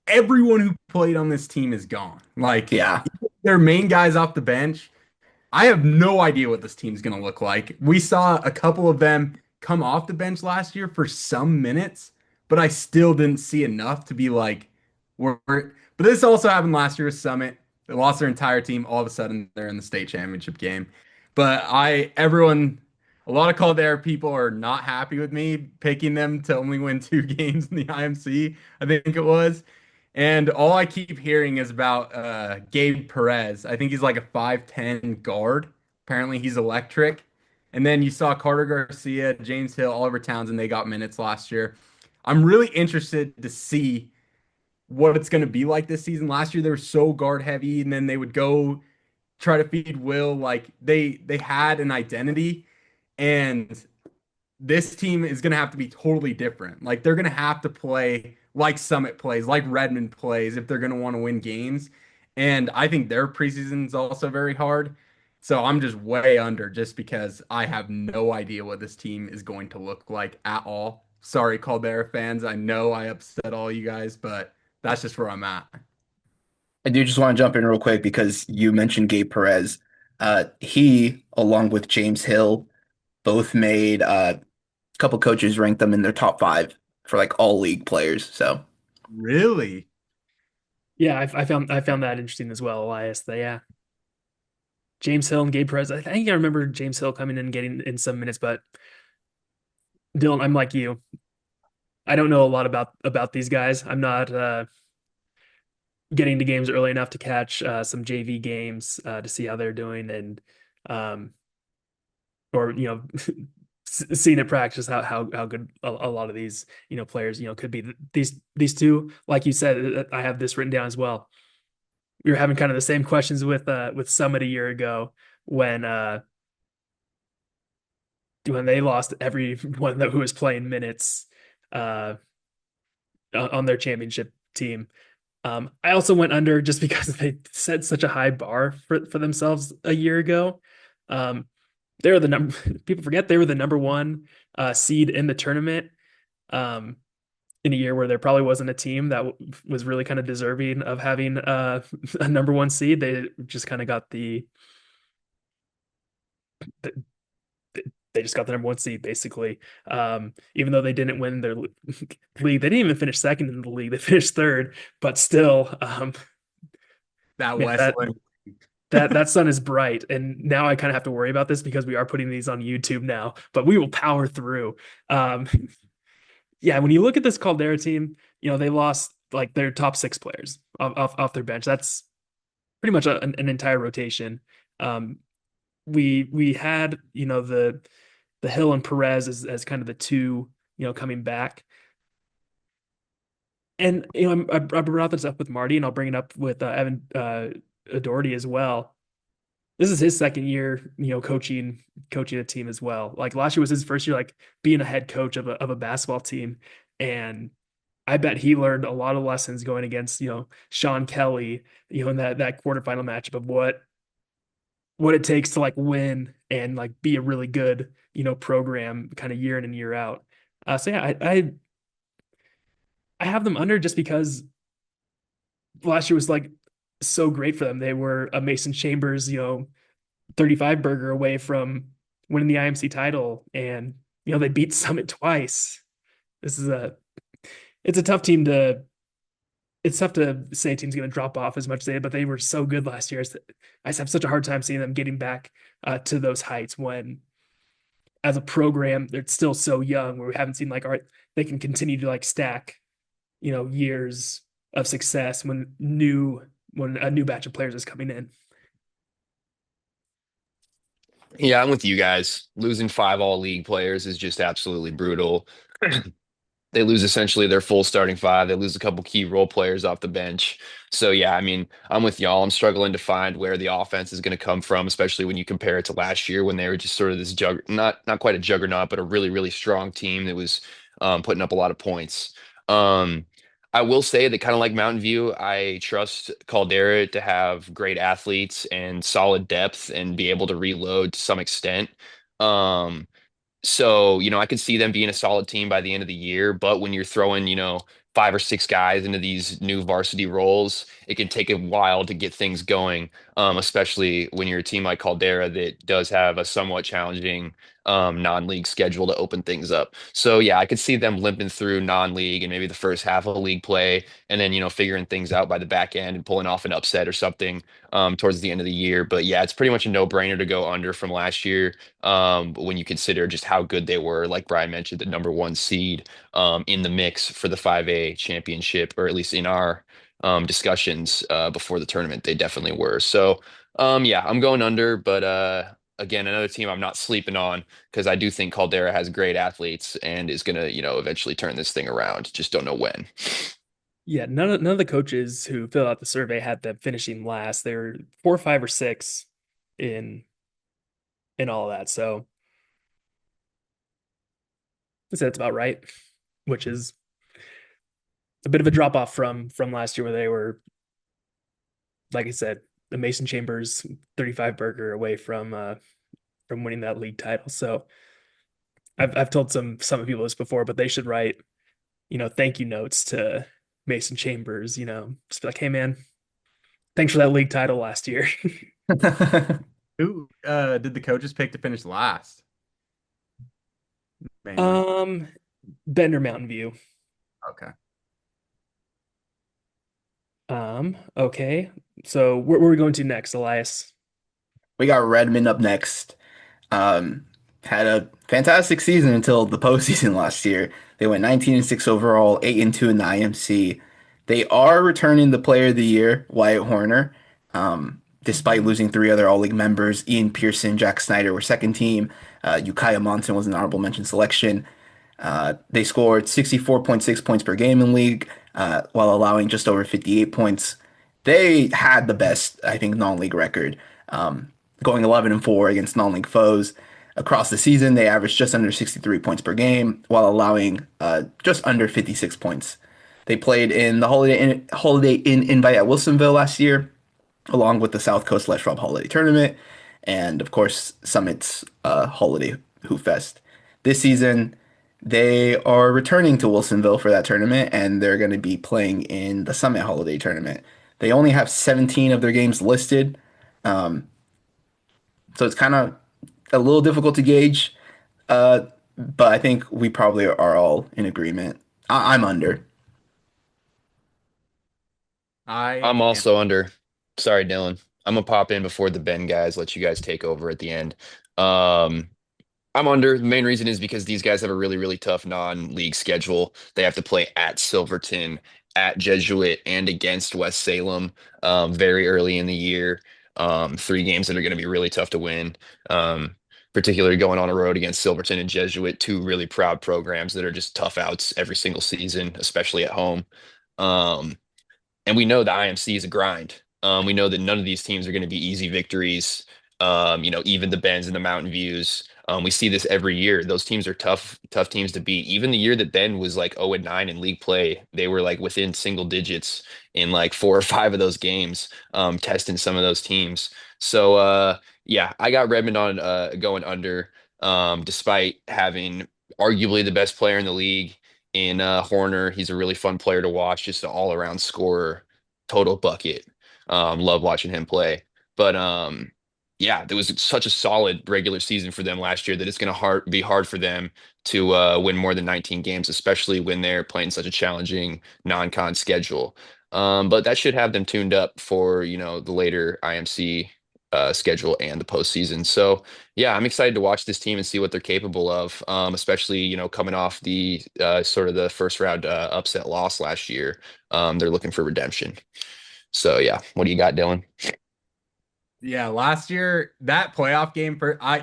everyone who played on this team is gone. Like Yeah, their main guys off the bench. I have no idea what this team's going to look like. We saw a couple of them come off the bench last year for some minutes, but I still didn't see enough to be like, but this also happened last year with Summit. They lost their entire team. All of a sudden, they're in the state championship game. But a lot of Caldera people are not happy with me picking them to only win 2 games in the IMC, I think it was. And all I keep hearing is about Gabe Perez. I think he's like a 5'10 guard. Apparently he's electric. And then you saw Carter Garcia, James Hill, Oliver Townsend, they got minutes last year. I'm really interested to see what it's going to be like this season. Last year they were so guard heavy, and then they would go try to feed Will. Like they had an identity, and this team is going to have to be totally different. Like they're going to have to play like Summit plays, like Redmond plays if they're going to want to win games. And I think their preseason is also very hard. So I'm just way under just because I have no idea what this team is going to look like at all. Sorry, Caldera fans. I know I upset all you guys, but that's just where I'm at. I do just want to jump in real quick because you mentioned Gabe Perez. He, along with James Hill, both made a couple coaches ranked them in their top five for like all league players. So Really? Yeah, I found that interesting as well, Elias. Yeah, James Hill and Gabe Perez. I think I remember James Hill coming in and getting in some minutes, but Dylan, I'm like you. I don't know a lot about these guys. I'm not getting to games early enough to catch some JV games to see how they're doing and um, or seeing at practice how good a lot of these players could be. These two, like you said, I have this written down as well. We were having kind of the same questions with Summit a year ago when when they lost everyone who was playing minutes uh, on their championship team. I also went under just because they set such a high bar for themselves a year ago. Um, they were the number people forget they were the number one seed in the tournament in a year where there probably wasn't a team that was really kind of deserving of having a number one seed. They just kind of got the they just got the number one seed basically. Even though they didn't win their league, they didn't even finish second in the league. They finished third, but still, That man, that Westland. that sun is bright. And now I kind of have to worry about this because we are putting these on YouTube now, but we will power through. Um, yeah, when you look at this Caldera team, they lost like their top six players off their bench. That's pretty much an entire rotation. Um, we had the Hill and Perez as kind of the two coming back. And I brought this up with Marty, and I'll bring it up with Evan Doherty as well. This is his second year, coaching a team as well. Like last year was his first year, like being a head coach of a basketball team, and I bet he learned a lot of lessons going against Sean Kelly, in that quarterfinal matchup of what it takes to like win and like be a really good program kind of year in and year out. So yeah, I have them under just because last year was like so great for them. They were a Mason Chambers 35 burger away from winning the IMC title, and they beat Summit twice. This is a it's a tough team to it's tough to say a team's going to drop off as much as they did, but they were so good last year. I just have such a hard time seeing them getting back to those heights when, as a program, they're still so young. Where we haven't seen like, all right, they can continue to like stack, years of success when a new batch of players is coming in. Yeah, I'm with you guys. Losing five all league players is just absolutely brutal. They lose essentially their full starting five. They lose a couple key role players off the bench. So yeah, I mean, I'm with y'all. I'm struggling to find where the offense is going to come from, especially when you compare it to last year when they were just sort of this not quite a juggernaut, but a really really strong team that was putting up a lot of points. Um, I will say that kind of like Mountain View, I trust Caldera to have great athletes and solid depth and be able to reload to some extent. Um, so, I could see them being a solid team by the end of the year, but when you're throwing, five or six guys into these new varsity roles, it can take a while to get things going, especially when you're a team like Caldera that does have a somewhat challenging non-league schedule to open things up. So, yeah, I could see them limping through non-league and maybe the first half of league play, and then, figuring things out by the back end and pulling off an upset or something towards the end of the year. But yeah, it's pretty much a no-brainer to go under from last year when you consider just how good they were. Like Brian mentioned, the number one seed in the mix for the 5A championship, or at least in our discussions before the tournament, they definitely were. So, yeah, I'm going under, but again, another team I'm not sleeping on because I do think Caldera has great athletes and is going to, eventually turn this thing around. Just don't know when. Yeah, none of the coaches who filled out the survey had them finishing last. They were four, five, or six in all of that. So I said it's about right, which is a bit of a drop off from last year where they were, like I said, the Mason Chambers 35 burger away from winning that league title. So I've told some people this before, but they should write, thank you notes to Mason Chambers, just be like, hey man, thanks for that league title last year. Who did the coaches pick to finish last? Mainly. um Bender Mountain View. Okay. Okay. So where are we going to next, Elias? We got Redmond up next. Um, had a fantastic season until the postseason last year. They went 19-6 overall, 8-2 in the IMC. They are returning the Player of the Year, Wyatt Horner. Despite losing three other All League members, Ian Pearson, Jack Snyder were second team. Ukiah Monson was an honorable mention selection. They scored 64.6 points per game in league, while allowing just over 58 points. They had the best, I think, non-league record, going 11-4 against non-league foes. Across the season, they averaged just under 63 points per game, while allowing just under 56 points. They played in the Holiday Inn Invite at Wilsonville last year, along with the South Coast Les Schwab Holiday Tournament, and of course Summit's Holiday Hoop Fest. This season, they are returning to Wilsonville for that tournament, and they're going to be playing in the Summit Holiday Tournament. They only have 17 of their games listed, um, so it's kind of a little difficult to gauge. Uh, but I think we probably are all in agreement. I'm under. I I'm am. also under. Sorry, Dylan. I'm gonna pop in before the Ben guys, let you guys take over at the end. Um, I'm under. The main reason is because these guys have a really, really tough non-league schedule. They have to play at Silverton, at Jesuit, and against West Salem very early in the year. Three games that are going to be really tough to win. Particularly going on a road against Silverton and Jesuit, two really proud programs that are just tough outs every single season, especially at home. Um, and we know the IMC is a grind. We know that none of these teams are going to be easy victories. Even the Bens and the Mountain Views. We see this every year. Those teams are tough, tough teams to beat. Even the year that Ben was like 0-9 in league play, they were like within single digits in like four or five of those games, testing some of those teams. So yeah, I got Redmond on going under, despite having arguably the best player in the league in Horner. He's a really fun player to watch, just an all-around scorer, total bucket. Love watching him play. But yeah, there was such a solid regular season for them last year that it's going to be hard for them to win more than 19 games, especially when they're playing such a challenging non-con schedule. But that should have them tuned up for, the later IMC schedule and the postseason. So yeah, I'm excited to watch this team and see what they're capable of, especially, coming off the sort of the first round upset loss last year. They're looking for redemption. So yeah, what do you got, Dylan? Yeah, last year that playoff game for I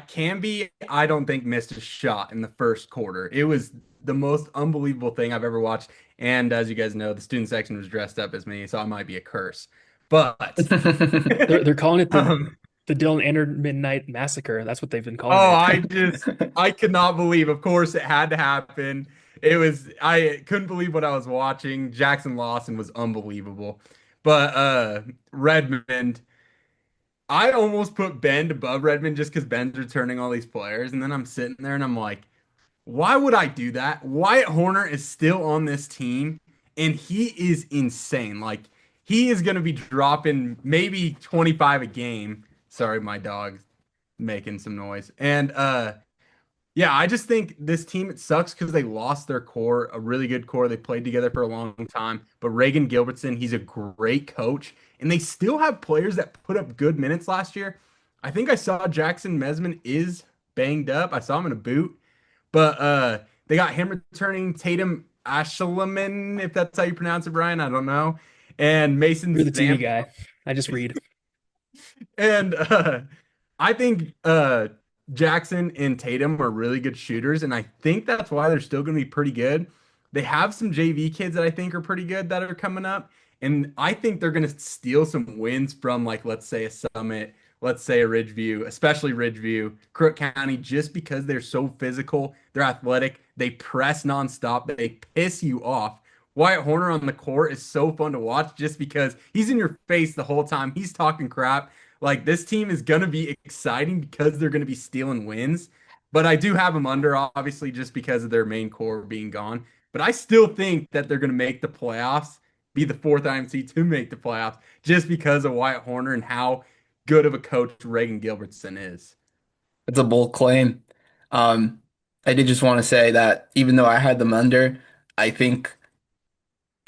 don't think missed a shot in the first quarter. It was the most unbelievable thing I've ever watched. And as you guys know, the student section was dressed up as me, so I might be a curse. But They're calling it the um, the Dylan Anderman Night Massacre. That's what they've been calling oh, it. I could not believe. Of course, it had to happen. I couldn't believe what I was watching. Jackson Lawson was unbelievable. But Redmond, I almost put Ben above Redmond just because Ben's returning all these players. And then I'm sitting there and I'm like, why would I do that? Wyatt Horner is still on this team and he is insane. Like, he is going to be dropping maybe 25 a game. Sorry, my dog's making some noise. And yeah, I just think this team, it sucks because they lost their core, a really good core. They played together for a long time. But Reagan Gilbertson, he's a great coach. And they still have players that put up good minutes last year. I think I saw Jackson Mesman is banged up. I saw him in a boot. But they got him returning, Tatum Ashleman, if that's how you pronounce it, Brian. I don't know. And Mason You're the TV Zamp. guy. I just read. And I think Jackson and Tatum are really good shooters, and I think that's why they're still going to be pretty good. They have some JV kids that I think are pretty good that are coming up, and I think they're going to steal some wins from, like, let's say a Summit, let's say a Ridgeview, especially Ridgeview, Crook County, just because they're so physical, they're athletic, they press nonstop, they piss you off. Wyatt Horner on the court is so fun to watch just because he's in your face the whole time. He's talking crap. Like, this team is going to be exciting because they're going to be stealing wins. But I do have them under, obviously, just because of their main core being gone. But I still think that they're going to make the playoffs, be the fourth IMC to make the playoffs, just because of Wyatt Horner and how good of a coach Reagan Gilbertson is. It's a bold claim. Um, I did just want to say that even though I had them under, I think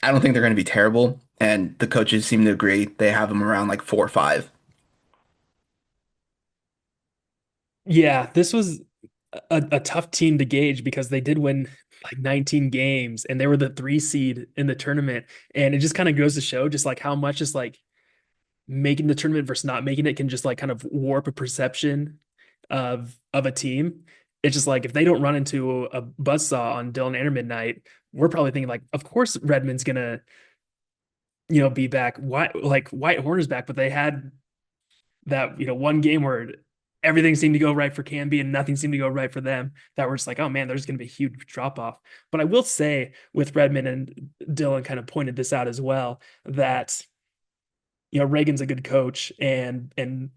I don't think they're going to be terrible, and the coaches seem to agree. They have them around like 4 or 5. Yeah, this was a tough team to gauge because they did win like 19 games and they were the 3 seed in the tournament. And it just kind of goes to show just like how much just like making the tournament versus not making it can just like kind of warp a perception of a team. It's just like if they don't run into a buzzsaw on Dylan Anderman night, we're probably thinking like, of course Redmond's gonna, be back. Why like White Horners back, but they had that, one game where everything seemed to go right for Canby and nothing seemed to go right for them, that we're just like, oh man, there's going to be a huge drop off. But I will say with Redmond, and Dylan kind of pointed this out as well, that Reagan's a good coach, and I'm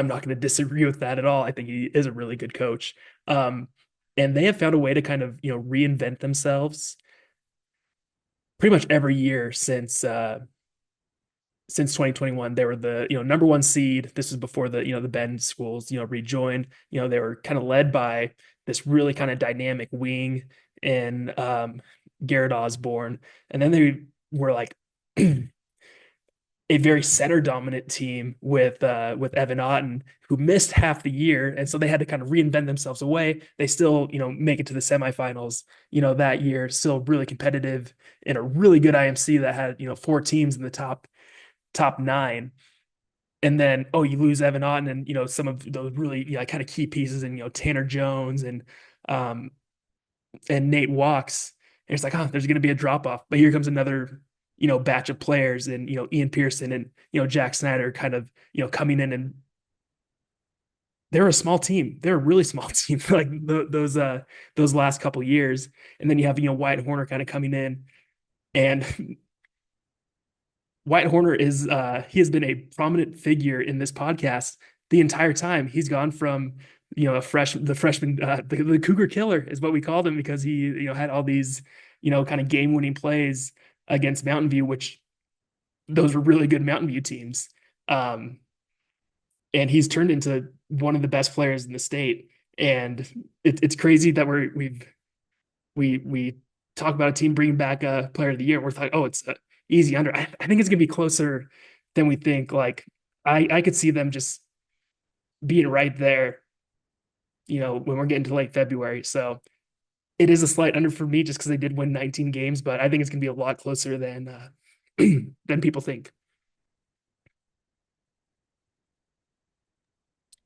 not going to disagree with that at all. I think he is a really good coach. And they have found a way to kind of reinvent themselves pretty much every year since 2021. They were the number 1 seed. This was before the Bend schools rejoined. They were kind of led by this really kind of dynamic wing in Garrett Osborne, and then they were like a very center dominant team with Evan Otten, who missed half the year, and so they had to kind of reinvent themselves away. They still make it to the semifinals that year, still really competitive in a really good IMC that had 4 teams in the top 9. And then you lose Evan Otten and some of those really kind of key pieces, and Tanner Jones um and Nate Walks. And it's like, there's going to be a drop off, but here comes another batch of players, and Ian Pearson and Jack Snyder kind of coming in, and they're a small team. They're a really small team for like those last couple years. And then you have Wyatt Horner kind of coming in, and Wyatt Horner he has been a prominent figure in this podcast the entire time. He's gone from the freshman, the Cougar Killer is what we called him, because he had all these kind of game winning plays against Mountain View, which those were really good Mountain View teams. And he's turned into one of the best players in the state. And it's crazy that we talk about a team bringing back a player of the year. We're like, oh, it's easy under. I think it's gonna be closer than we think. Like I could see them just being right there, when we're getting to late February. So it is a slight under for me just because they did win 19 games, but I think it's gonna be a lot closer than than people think.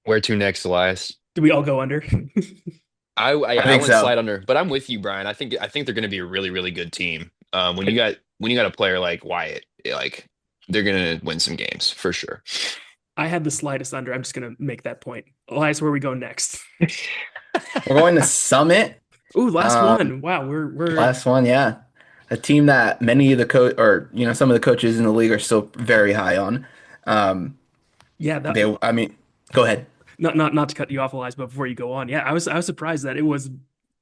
Where to next, Elias? Do we all go under? I I think went so. slide under, but I'm with you, Brian. I think they're going to be a really really good team. When you got a player like Wyatt, like they're going to win some games for sure. I had the slightest under. I'm just gonna make that point. Elias, where we go next? We're going to Summit. Ooh, last Um, one. Wow, we're Last one, yeah. A team that many of the some of the coaches in the league are still very high on. Um, yeah, that I mean, go ahead. not to cut you off, Elias, but before you go on, yeah, I was surprised that it was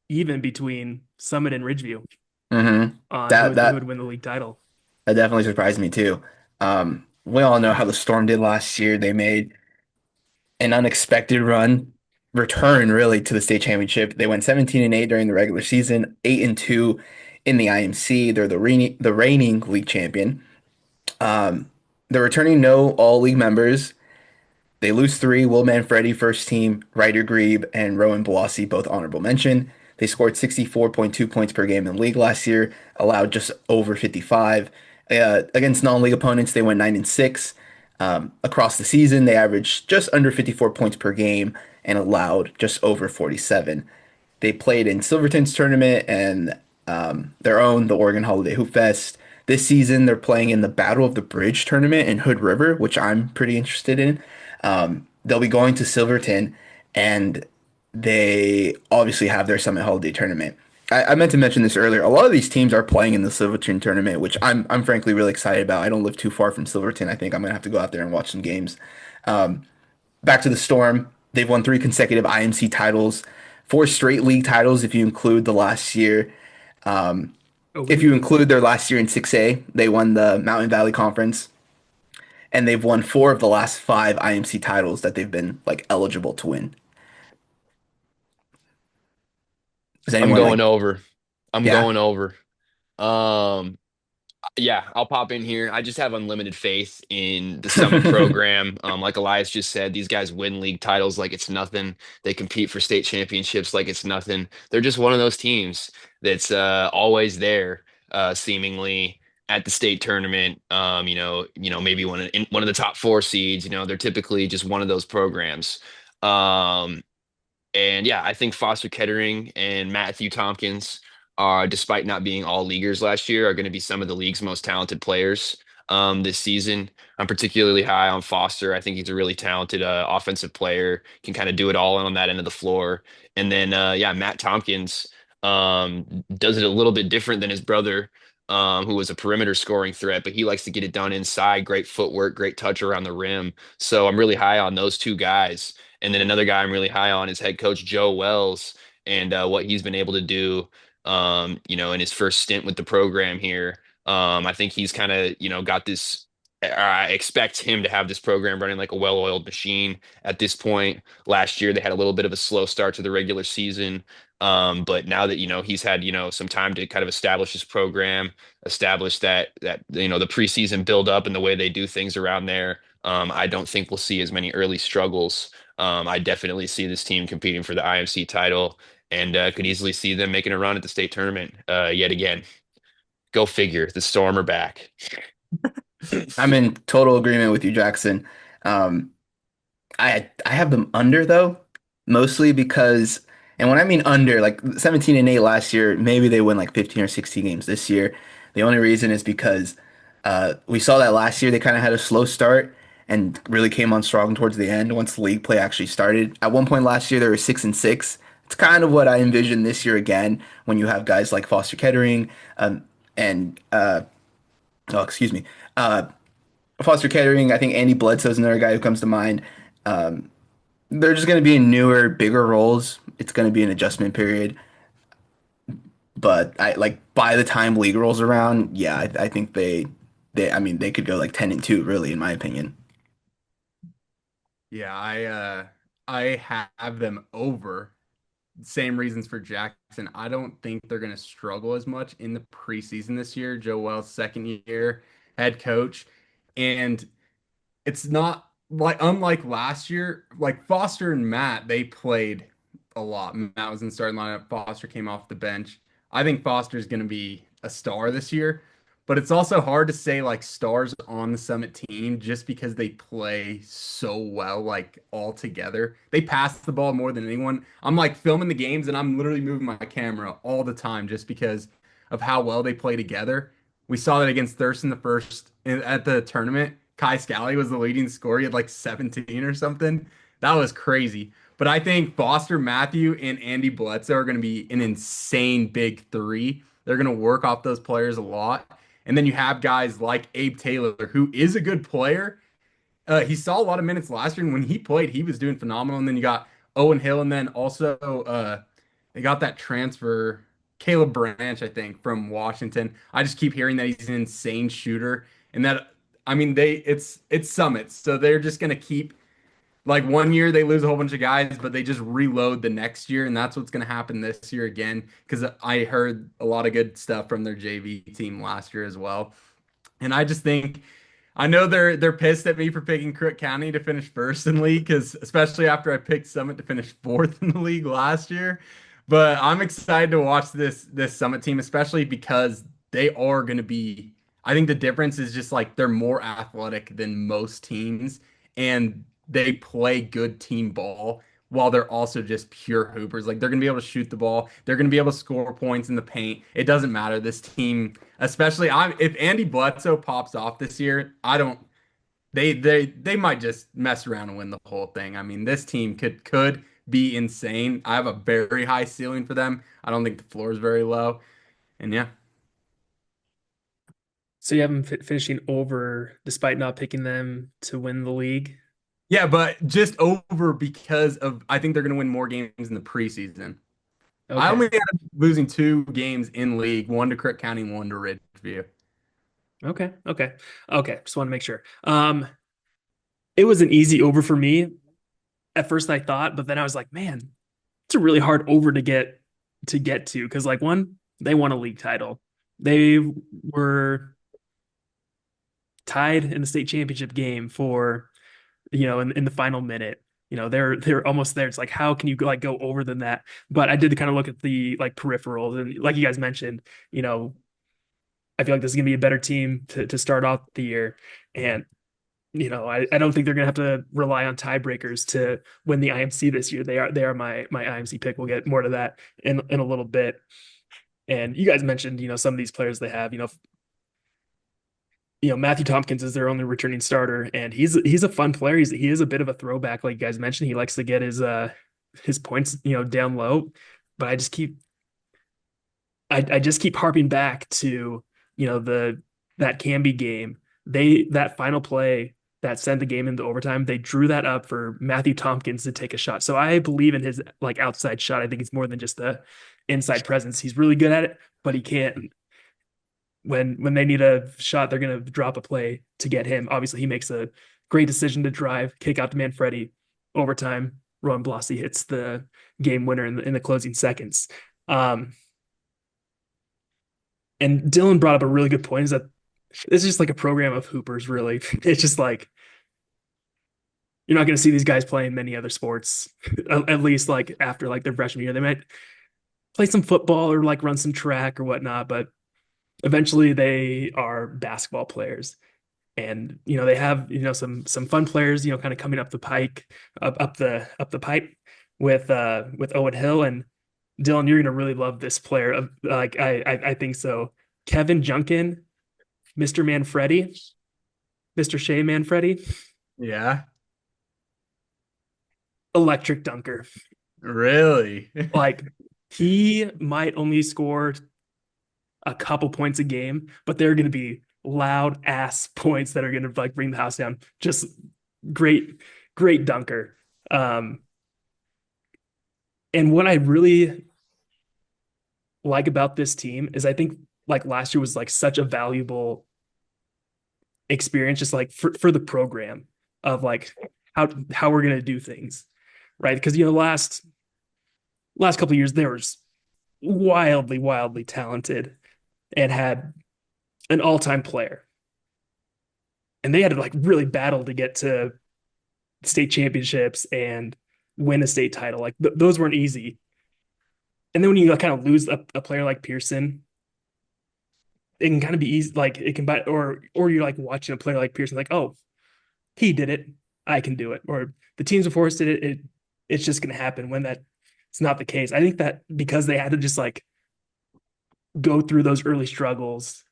even between Summit and Ridgeview hmm on That who would that win the league title. that definitely surprised me too. We all know how the Storm did last year. They made an unexpected return really to the state championship. They went 17-8 during the regular season, 8-2 in the IMC. They're the reigning league champion. Um, they're returning no all league members. They lose three. Will Manfredi, first team, Ryder Grebe, and Rowan Blasi, both honorable mention. They scored 64.2 points per game in the league last year, allowed just over 55. Against non-league opponents, they went 9-6. Across the season, they averaged just under 54 points per game and allowed just over 47. They played in Silverton's tournament and their own, the Oregon Holiday Hoop Fest. This season, they're playing in the Battle of the Bridge tournament in Hood River, which I'm pretty interested in. They'll be going to Silverton, and they obviously have their Summit Holiday tournament. I meant to mention this earlier. A lot of these teams are playing in the Silverton tournament, which I'm frankly really excited about. I don't live too far from Silverton. I think I'm gonna have to go out there and watch some games. Back to the Storm. They've won three consecutive IMC titles, four straight league titles if you include the last year. Oh, If you include their last year in 6A, they won the Mountain Valley Conference, and they've won four of the last five IMC titles that they've been like eligible to win. Is I'm anyone going like, over. I'm yeah? going over. Um, Yeah, I'll pop in here. I just have unlimited faith in the Summit program. Like Elias just said, these guys win league titles like it's nothing. They compete for state championships like it's nothing. They're just one of those teams that's always there, seemingly at the state tournament. Maybe one of the top four seeds. They're typically just one of those programs. Um, and yeah, I think Foster Kettering and Matthew Tompkins despite not being all leaguers last year, are going to be some of the league's most talented players this season. I'm particularly high on Foster. I think he's a really talented offensive player, can kind of do it all on that end of the floor. And then, yeah, Matt Tompkins does it a little bit different than his brother, who was a perimeter scoring threat, but he likes to get it done inside. Great footwork, great touch around the rim. So I'm really high on those two guys. And then another guy I'm really high on is head coach Joe Wells and what he's been able to do in his first stint with the program here. I think he's kind of, got this. I expect him to have this program running like a well-oiled machine at this point. Last year, they had a little bit of a slow start to the regular season. But now that, he's had, some time to kind of establish his program, establish that, the preseason build up and the way they do things around there. I don't think we'll see as many early struggles. I definitely see this team competing for the IMC title and could easily see them making a run at the state tournament yet again. Go figure. The Storm are back. I'm in total agreement with you, Jackson. Um, I have them under though, mostly because, and when I mean under, like 17-8 last year, maybe they win like 15 or 16 games this year. The only reason is because we saw that last year they kind of had a slow start and really came on strong towards the end once the league play actually started. At one point last year they were 6-6. It's kind of what I envision this year again when you have guys like Foster Kettering and oh excuse me, uh, Foster Kettering. I think Andy Bledsoe is another guy who comes to mind. Um, they're just going to be in newer, bigger roles. It's going to be an adjustment period. But I like by the time league rolls around, yeah, I think I mean, they could go like 10-2, really, in my opinion. Yeah, I have them over. Same reasons for Jackson. I don't think they're going to struggle as much in the preseason this year. Joe Wells, second year head coach. And it's not like unlike last year, like Foster and Matt, they played a lot. Matt was in the starting lineup. Foster came off the bench. I think Foster's going to be a star this year, but it's also hard to say like stars on the Summit team just because they play so well, like all together. They pass the ball more than anyone. I'm like filming the games and I'm literally moving my camera all the time just because of how well they play together. We saw that against Thurston the first at the tournament. Kai Scally was the leading scorer. He had like 17 or something. That was crazy. But I think Foster Matthew and Andy Bledsoe are going to be an insane big three. They're going to work off those players a lot. And then you have guys like Abe Taylor, who is a good player. He saw a lot of minutes last year, and when he played, he was doing phenomenal. And then you got Owen Hill, and then also they got that transfer, Caleb Branch, I think, from Washington. I just keep hearing that he's an insane shooter, and that I mean it's Summits, so they're just gonna keep like one year they lose a whole bunch of guys, but they just reload the next year, and that's what's going to happen this year again. Because I heard a lot of good stuff from their JV team last year as well, and I just think I know they're pissed at me for picking Crook County to finish first in league, because especially after I picked Summit to finish fourth in the league last year. But I'm excited to watch this Summit team, especially because they are going to be. I think the difference is just like they're more athletic than most teams, and they play good team ball while they're also just pure hoopers. Like they're going to be able to shoot the ball. They're going to be able to score points in the paint. It doesn't matter. This team, especially if Andy Bledsoe pops off this year, I don't they might just mess around and win the whole thing. I mean, this team could be insane. I have a very high ceiling for them. I don't think the floor is very low. And yeah. So you have them finishing over despite not picking them to win the league. Yeah, but just over because of I think they're going to win more games in the preseason. I only Okay. ended up losing 2 games in league, one to Crook County, one to Ridgeview. Okay. Just want to make sure. It was an easy over for me at first, I thought, but then I was like, man, it's a really hard over to get to because like one, they won a league title. They were tied in the state championship game for in the final minute. They're almost there. It's like how can you like go over than that? But I did kind of look at the like peripherals and like you guys mentioned, I feel like this is gonna be a better team to start off the year. And I don't think they're gonna have to rely on tiebreakers to win the IMC this year. They are my IMC pick. We'll get more to that in a little bit. And you guys mentioned, some of these players they have, Matthew Tompkins is their only returning starter, and he's a fun player. He is a bit of a throwback, like you guys mentioned. He likes to get his points, down low. But I just keep harping back to, that Canby game. That final play that sent the game into overtime, they drew that up for Matthew Tompkins to take a shot. So I believe in his like outside shot. I think it's more than just the inside presence. He's really good at it, but he can't when they need a shot, they're going to drop a play to get him. Obviously, he makes a great decision to drive, kick out to Manfredi, overtime. Rowan Blasi hits the game winner in the closing seconds. And Dylan brought up a really good point: is that this is just like a program of hoopers. Really, it's just like you're not going to see these guys playing many other sports, at least like after like their freshman year. They might play some football or like run some track or whatnot, but eventually they are basketball players. And they have some fun players kind of coming up the pike up the pipe with Owen Hill and Dylan. You're gonna really love this player. Like I think so. Kevin Junkin, Mr. Manfredi, Mr. Shea Manfredi, Yeah. electric dunker. Really? Like he might only score a couple points a game, but they're going to be loud ass points that are going to like bring the house down. Just great dunker. And what I really like about this team is I think like last year was like such a valuable experience, just like for the program of like how we're going to do things, right? Because last couple of years they were wildly talented and had an all-time player. And they had to like really battle to get to state championships and win a state title. Like those weren't easy. And then when you kind of lose a player like Pearson, it can kind of be easy, like it can buy, or you're like watching a player like Pearson, like, oh, he did it, I can do it. Or the teams before us did it, it's just gonna happen when that it's not the case. I think that because they had to just like go through those early struggles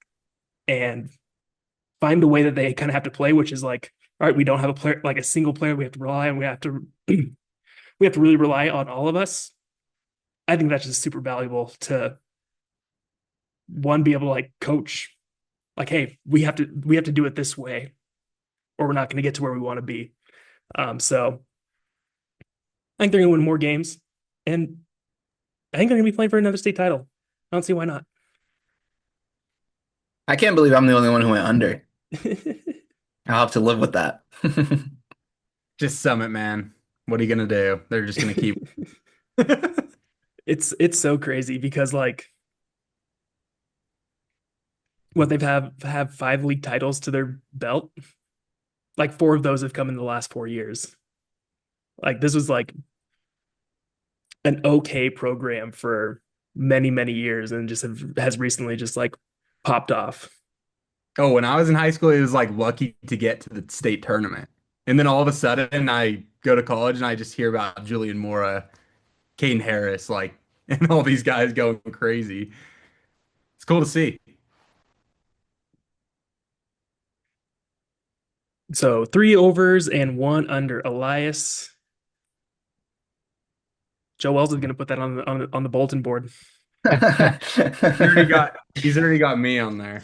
and find the way that they kind of have to play, which is like, all right, we don't have a player like a single player we have to rely on. We have to we have to really rely on all of us. I think that's just super valuable to one be able to like coach, like, hey, we have to do it this way, or we're not going to get to where we want to be. So I think they're going to win more games, and I think they're going to be playing for another state title. I don't see why not. I can't believe I'm the only one who went under. I'll have to live with that. Just Summit, man. What are you gonna do? They're just gonna keep. It's so crazy because like what they've have 5 league titles to their belt. Like 4 of those have come in the last 4 years. Like this was like an okay program for many, many years and just has recently just like popped off. Oh, when I was in high school, it was like lucky to get to the state tournament. And then all of a sudden, I go to college and I just hear about Julian Mora, Caden Harris, like, and all these guys going crazy. It's cool to see. So 3 overs and 1 under. Elias. Joe Wells is going to put that on the bulletin board. He's already got me on there.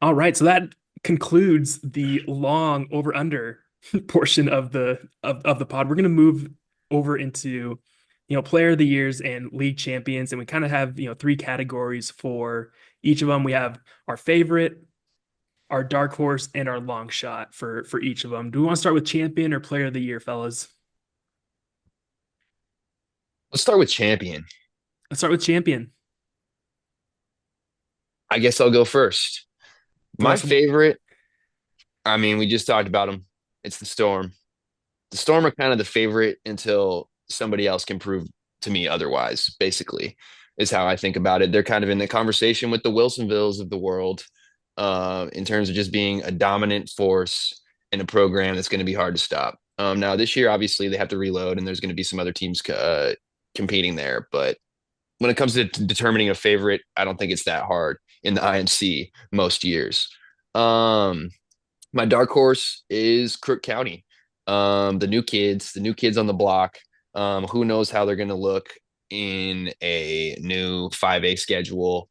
All right, so that concludes the long over under portion of the pod. We're going to move over into player of the years and league champions, and we kind of have 3 categories for each of them. We have our favorite, our dark horse, and our long shot for each of them. Do we want to start with champion or player of the year, fellas? Let's start with champion. Let's start with champion. I guess I'll go first. My Awesome. favorite, I mean, we just talked about them. It's the Storm. The Storm are kind of the favorite until somebody else can prove to me otherwise, basically, is how I think about it. They're kind of in the conversation with the Wilsonvilles of the world in terms of just being a dominant force in a program that's going to be hard to stop. Now, this year, obviously, they have to reload, and there's going to be some other teams competing there. But when it comes to determining a favorite, I don't think it's that hard in the IMC most years. My dark horse is Crook County. The new kids on the block. Who knows how they're going to look in a new 5A schedule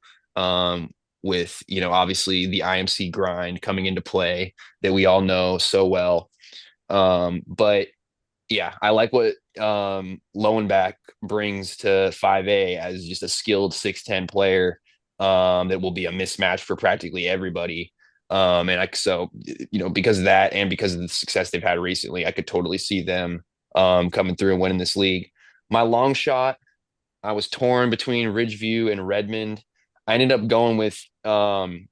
with, obviously the IMC grind coming into play that we all know so well. But yeah, I like what Lowenbach brings to 5A as just a skilled 6'10" player that will be a mismatch for practically everybody. Because of that and because of the success they've had recently, I could totally see them coming through and winning this league. My long shot, I was torn between Ridgeview and Redmond. I ended up going with, probably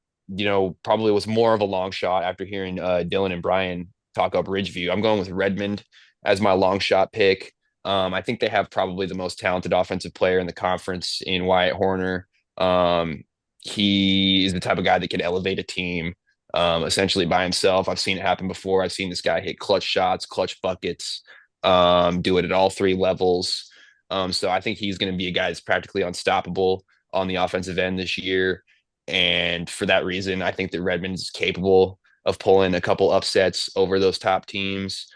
was more of a long shot after hearing Dylan and Brian talk up Ridgeview. I'm going with Redmond as my long shot pick. I think they have probably the most talented offensive player in the conference in Wyatt Horner. He is the type of guy that can elevate a team essentially by himself. I've seen it happen before. I've seen this guy hit clutch shots, clutch buckets, do it at all 3 levels. So I think he's going to be a guy that's practically unstoppable on the offensive end this year. And for that reason, I think that Redmond's capable of pulling a couple upsets over those top teams.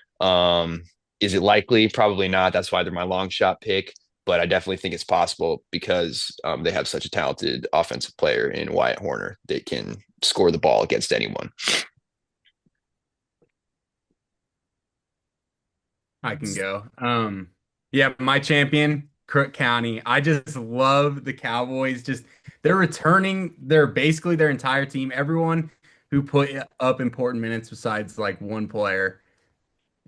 Is it likely? Probably not. That's why they're my long shot pick. But I definitely think it's possible because they have such a talented offensive player in Wyatt Horner that can score the ball against anyone. I can go. Yeah, my champion, Crook County. I just love the Cowboys. Just they're returning basically their entire team. Everyone who put up important minutes besides like one player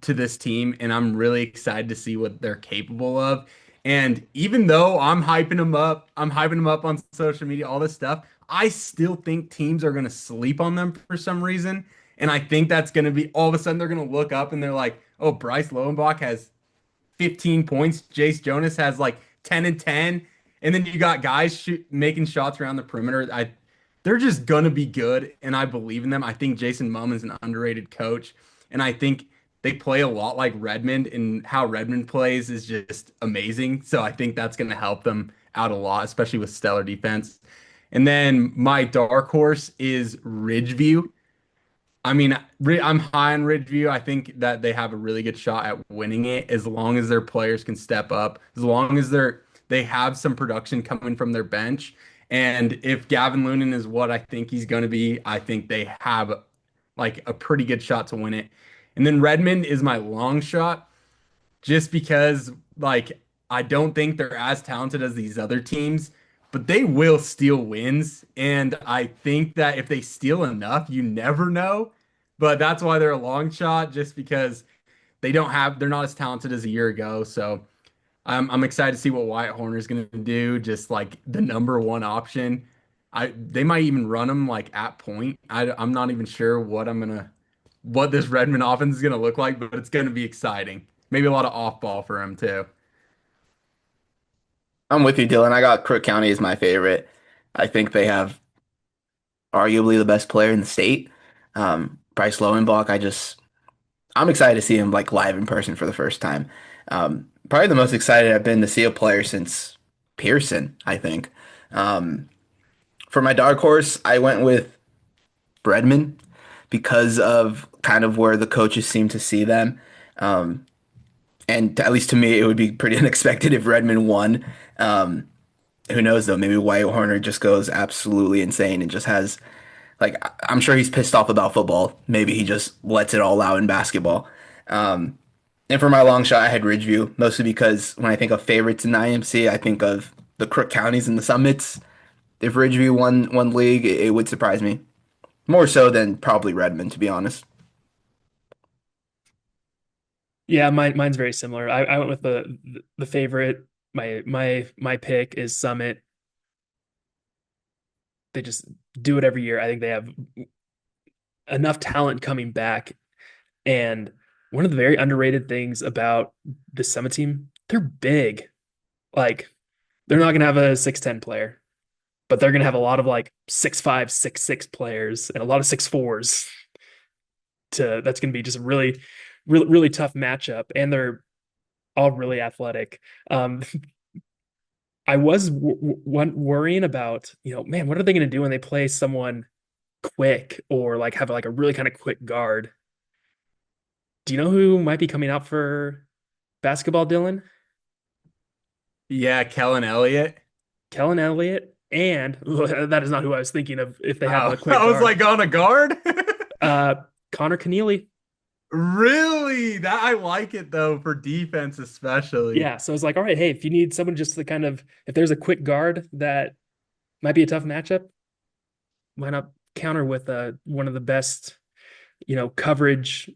to this team, and I'm really excited to see what they're capable of. And even though I'm hyping them up on social media, all this stuff, I still think teams are going to sleep on them for some reason. And I think that's going to be all of a sudden they're going to look up and they're like, oh, Bryce Lowenbach has 15 points. Jace Jonas has like 10 and 10. And then you got guys making shots around the perimeter. They're just gonna be good, and I believe in them. I think Jason Mum is an underrated coach, and I think they play a lot like Redmond, and how Redmond plays is just amazing. So I think that's gonna help them out a lot, especially with stellar defense. And then my dark horse is Ridgeview. I mean, I'm high on Ridgeview. I think that they have a really good shot at winning it as long as their players can step up, as long as they have some production coming from their bench. And if Gavin Lunan is what I think he's going to be, I think they have like a pretty good shot to win it. And then Redmond is my long shot just because like I don't think they're as talented as these other teams, but they will steal wins. And I think that if they steal enough, you never know. But that's why they're a long shot, just because they're not as talented as a year ago. So I'm excited to see what Wyatt Horner's gonna do, just like the number one option. They might even run him like at point. I'm not even sure what this Redmond offense is gonna look like, but it's gonna be exciting. Maybe a lot of off ball for him too. I'm with you, Dylan. I got Crook County as my favorite. I think they have arguably the best player in the state. Bryce Lowenbach, I'm excited to see him like live in person for the first time. Probably the most excited I've been to see a player since Pearson, I think. Um, for my dark horse, I went with Bredman because of kind of where the coaches seem to see them. Um, and at least to me, it would be pretty unexpected if Redmond won. Um, who knows though? Maybe Wyatt Horner just goes absolutely insane and just has like I'm sure he's pissed off about football. Maybe he just lets it all out in basketball. Um, and for my long shot, I had Ridgeview, mostly because when I think of favorites in the IMC, I think of the Crook counties and the summits. If Ridgeview won one league, it would surprise me more so than probably Redmond, to be honest. Yeah, mine's very similar. I went with the favorite. My pick is Summit. They just do it every year. I think they have enough talent coming back. And one of the very underrated things about the Summit team, they're big. Like they're not gonna have a 6'10" player, but they're gonna have a lot of like 6'5", 6'6" players and a lot of 6'4s. That's gonna be just a really tough matchup. And they're all really athletic. Um, I was worrying about, man, what are they going to do when they play someone quick or like have like a really kind of quick guard? Do you know who might be coming out for basketball, Dylan? Yeah, Kellen Elliott. Kellen Elliott, and that is not who I was thinking of if they have Oh, a quick I was guard. like on a guard. Uh, Connor Keneally. Really? That I like it though for defense especially. Yeah, so I was like, all right, hey, if you need someone just to kind of, if there's a quick guard that might be a tough matchup, why not counter with one of the best, coverage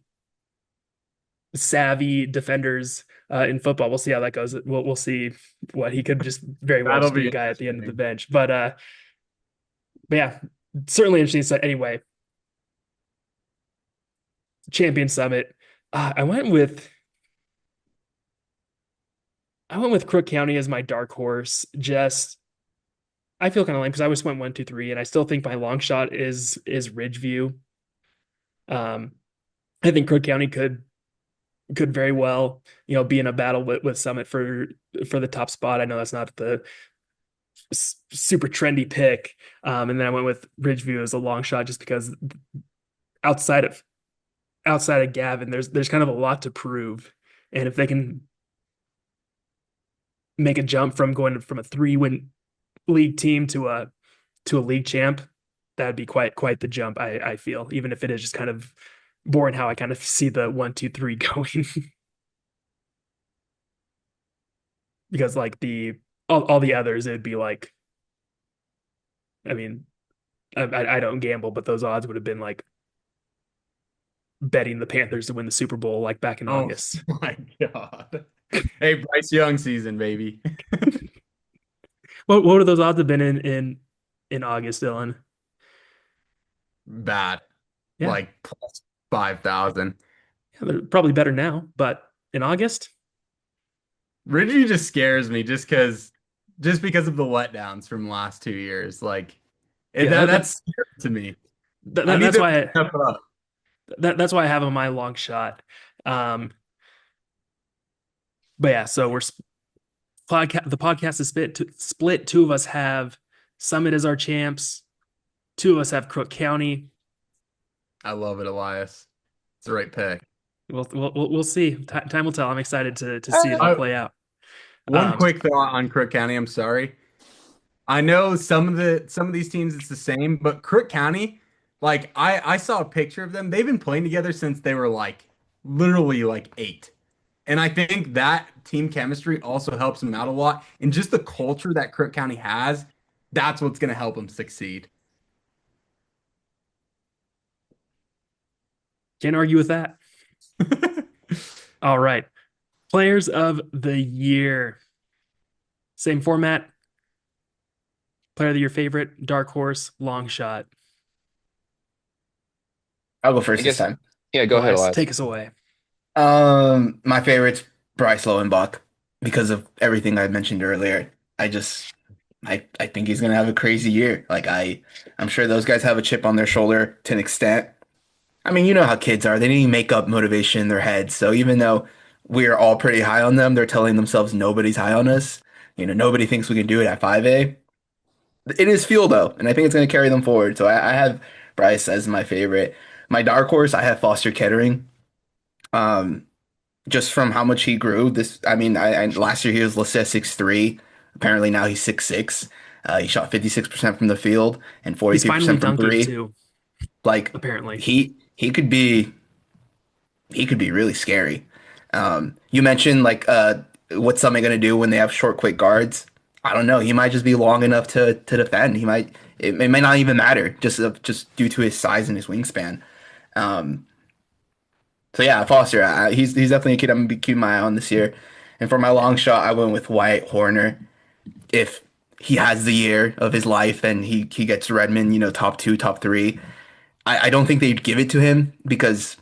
savvy defenders in football. We'll see how that goes. We'll see what he could just very well That'll just be a be guy at the end of the interesting. bench. But yeah, certainly interesting. So anyway, Champion Summit. I went with Crook County as my dark horse. Just I feel kind of lame because I always went 1, 2, 3, and I still think my long shot is Ridgeview. Um, I think Crook County could very well, be in a battle with Summit for the top spot. I know that's not the super trendy pick. And then I went with Ridgeview as a long shot just because outside of Gavin, there's kind of a lot to prove. And if they can make a jump from going from a 3-win league team to a league champ, that'd be quite the jump, I feel, even if it is just kind of boring how I kind of see the 1, 2, 3 going. Because like all the others, it'd be like, I mean, I don't gamble, but those odds would have been like betting the Panthers to win the Super Bowl like back in Oh August. my God. Hey, Bryce Young season, baby. What would those odds have been in August, Dylan? Bad. Yeah, Like plus 5,000. yeah, they're probably better now, but in August, Ridgey just scares me just because just because of the letdowns from the last 2 years. Like Yeah, that's scary to me. that, I that, need that's them to why step up. that's why I have him my long shot. But yeah, so the podcast is split. Two of us have Summit as our champs. Two of us have Crook County. I love it, Elias. It's the right pick. We'll see. Time will tell. I'm excited to see it all play out. One quick thought on Crook County. I'm sorry. I know some of these teams it's the same, but Crook County, like I saw a picture of them. They've been playing together since they were like literally like 8. And I think that team chemistry also helps them out a lot. And just the culture that Crook County has, that's what's going to help them succeed. Can't argue with that. All right. Players of the year. Same format. Player of the year favorite, dark horse, long shot. I'll go I first this guess, time. yeah, go ahead, Elias, Elias. take us away. My favorite's Bryce Lowenbach because of everything I mentioned earlier. I think he's gonna have a crazy year. I'm sure those guys have a chip on their shoulder to an extent. I mean, you know how kids are. They need to make up motivation in their heads. So even though we're all pretty high on them, they're telling themselves nobody's high on us. Nobody thinks we can do it at 5A. It is fuel though, and I think it's gonna carry them forward. So I have Bryce as my favorite. My dark horse, I have Foster Kettering. Um, just from how much he grew. I mean, last year he was listed at 6'3". Apparently now he's 6'6". He shot 56% from the field and He's finally 43% from dunking three. too, Like apparently. he could be really scary. You mentioned what's somebody gonna do when they have short, quick guards? I don't know. He might just be long enough to defend. It may not even matter just due to his size and his wingspan. Um, So yeah, Foster, he's definitely a kid I'm gonna be keeping my eye on this year. And for my long shot, I went with Wyatt Horner. If he has the year of his life and he gets Redmond, top 2, top 3, I don't think they'd give it to him because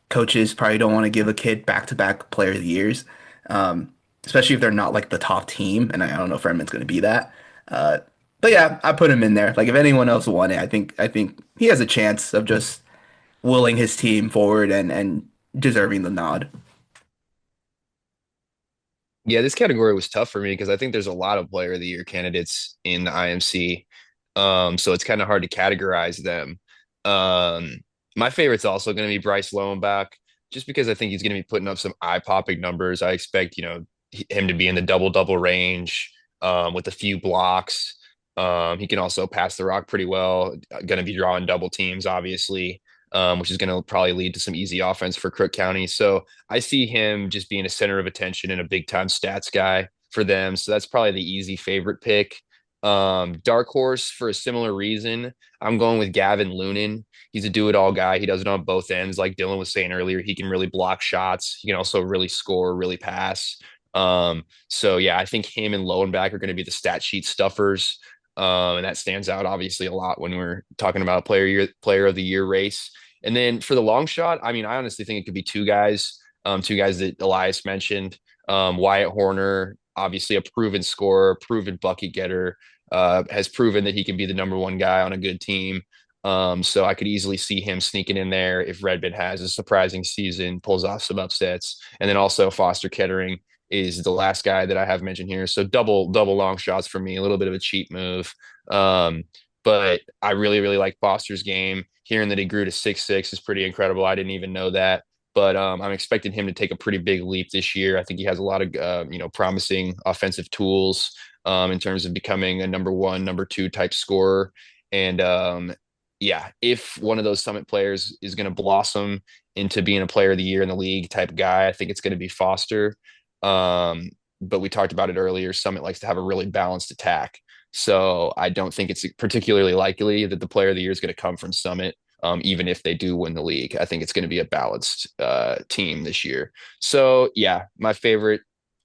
coaches probably don't want to give a kid back-to-back player of the years, especially if they're not like the top team. And I don't know if Redmond's gonna be that. Uh, but yeah, I put him in there. Like if anyone else won it, I think he has a chance of just willing his team forward and deserving the nod. Yeah, this category was tough for me because I think there's a lot of player of the year candidates in the IMC. So it's kind of hard to categorize them. Um, my favorite's also going to be Bryce Lowenbach, just because I think he's going to be putting up some eye-popping numbers. I expect, him to be in the double-double range, with a few blocks. He can also pass the rock pretty well. Going to be drawing double teams, obviously, which is going to probably lead to some easy offense for Crook County. So I see him just being a center of attention and a big time stats guy for them. So that's probably the easy favorite pick. Dark horse for a similar reason. I'm going with Gavin Lunan. He's a do-it-all guy. He does it on both ends. Like Dylan was saying earlier, he can really block shots. He can also really score, really pass. So yeah, I think him and Lowenbach are going to be the stat sheet stuffers. And that stands out obviously a lot when we're talking about a player of the year race. And then for the long shot, I mean, I honestly think it could be two guys that Elias mentioned. Wyatt Horner, obviously a proven scorer, proven bucket getter, has proven that he can be the number one guy on a good team. So I could easily see him sneaking in there if Redmond has a surprising season, pulls off some upsets. And then also Foster Kettering is the last guy that I have mentioned here. So double long shots for me, a little bit of a cheap move. But I really, really like Foster's game. Hearing that he grew to 6'6" is pretty incredible. I didn't even know that. But I'm expecting him to take a pretty big leap this year. I think he has a lot of promising offensive tools in terms of becoming a number one, number two type scorer. And yeah, if one of those Summit players is going to blossom into being a player of the year in the league type guy, I think it's going to be Foster. But we talked about it earlier. Summit likes to have a really balanced attack. So I don't think it's particularly likely that the player of the year is going to come from Summit, even if they do win the league. I think it's going to be a balanced team this year. So yeah, my favorite,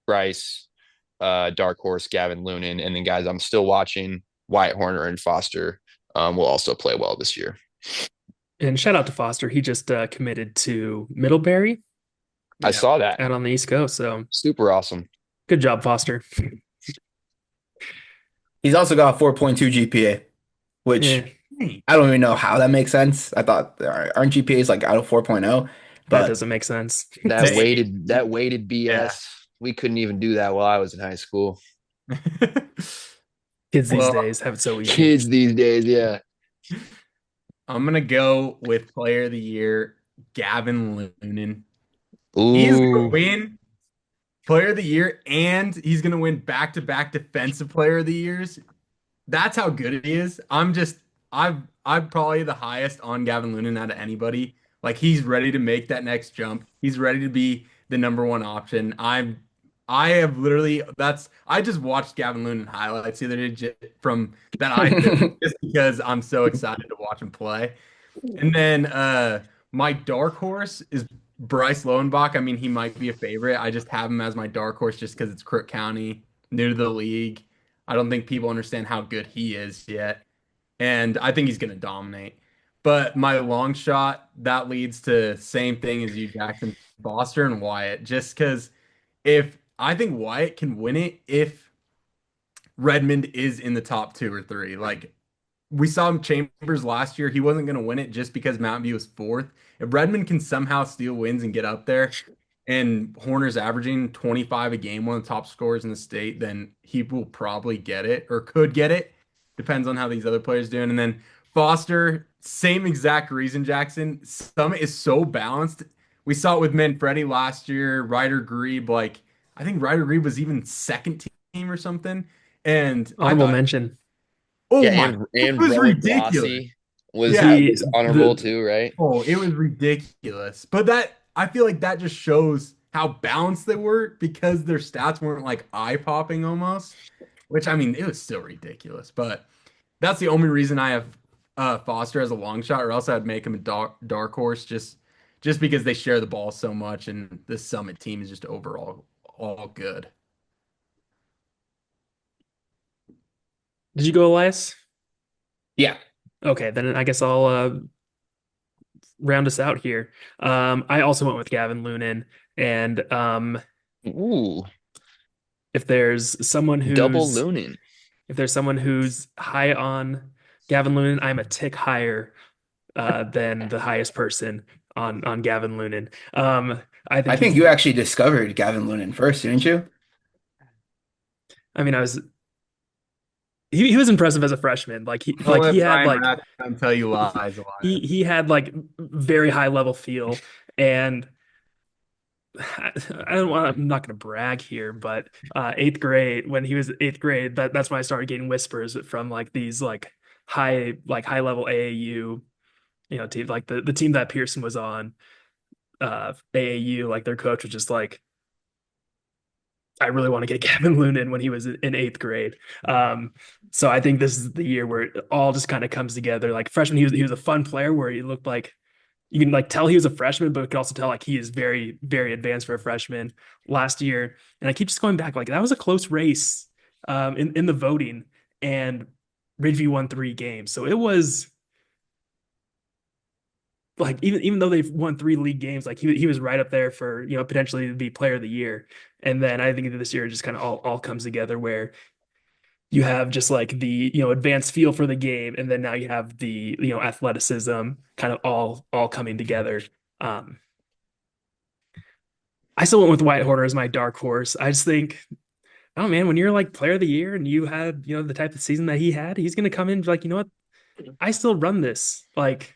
Bryce, dark horse, Gavin Lunan, and then guys I'm still watching, Wyatt Horner and Foster will also play well this year. And shout out to Foster. He just committed to Middlebury I saw that. out on the East Coast. So Super awesome. good job, Foster. He's also got a 4.2 GPA, which Yeah, I don't even know how that makes sense. I thought aren't GPAs like out of 4.0, that but doesn't make sense. That weighted Yeah. BS. We couldn't even do that while I was in high school. Kids these Well, days have it so easy. Kids these days, yeah. I'm gonna go with player of the year, Gavin Loonan. He's gonna Ooh. win player of the year and he's gonna win back-to-back defensive player of the years. That's how good he is. I'm probably the highest on Gavin Loonan out of anybody. Like he's ready to make that next jump. He's ready to be the number one option. I have literally I just watched Gavin Loonan highlights the other day from that I took just because I'm so excited to watch him play. And then my dark horse is Bryce Lowenbach. I mean, he might be a favorite. I just have him as my dark horse just because it's Crook County, new to the league. I don't think people understand how good he is yet. And I think he's going to dominate. But my long shot, that leads to same thing as you, Jackson, Foster and Wyatt. Just because if I think Wyatt can win it if Redmond is in the top two or three. Like we saw him Chambers last year. He wasn't going to win it just because Mountain View was fourth. If Redmond can somehow steal wins and get up there, and Horner's averaging 25 a game, one of the top scorers in the state, then he will probably get it or could get it. Depends on how these other players doing. And then Foster, same exact reason, Jackson. Summit is so balanced. We saw it with Manfredi last year, Ryder Grebe. Like, I think Ryder Grebe was even second team or something. And I Honorable thought, mention. oh Yeah, my, it and was Rowan ridiculous. Rossi was Yeah. He was honorable the too, right? Oh, it was ridiculous. But that I feel like that just shows how balanced they were because their stats weren't like eye-popping almost, which I mean, it was still ridiculous. But that's the only reason I have Foster as a long shot, or else I'd make him a dark horse just because they share the ball so much and the Summit team is just overall all good. Did you go, Elias? yeah. Okay, then I guess I'll round us out here. I also went with Gavin Loonan, and Ooh, if there's someone double who's Loonin. if there's someone who's high on Gavin Loonan, I'm a tick higher than the highest person on Gavin Loonan. I I think think you actually discovered Gavin Loonan first, didn't you? I mean, he was impressive as a freshman. I'll He let had Brian like Rath tell you lies, Elias. he had like very high level feel, and I don't want I'm not going to brag here, but eighth grade when he was eighth grade, that's when I started getting whispers from like these high level AAU, team like the team that Pearson was on, AAU, like their coach was just like, I really want to get Gavin Loonan when he was in eighth grade. So I think this is the year where it all just kind of comes together. Like freshman, he was a fun player where he looked like you can like tell he was a freshman, but you can also tell like he is very, very advanced for a freshman last year. And I keep just going back, like that was a close race in the voting, and Ridgeview won 3 games. So it was like even though they've won 3 league games, like he was right up there for potentially to be player of the year. And then I think that this year just kind of all comes together where you have just like the advanced feel for the game, and then now you have the athleticism kind of all coming together. Um, I still went with White Horner as my dark horse. I just think, oh man, when you're like player of the year and you had the type of season that he had, he's gonna come in like, you know what, I still run this. Like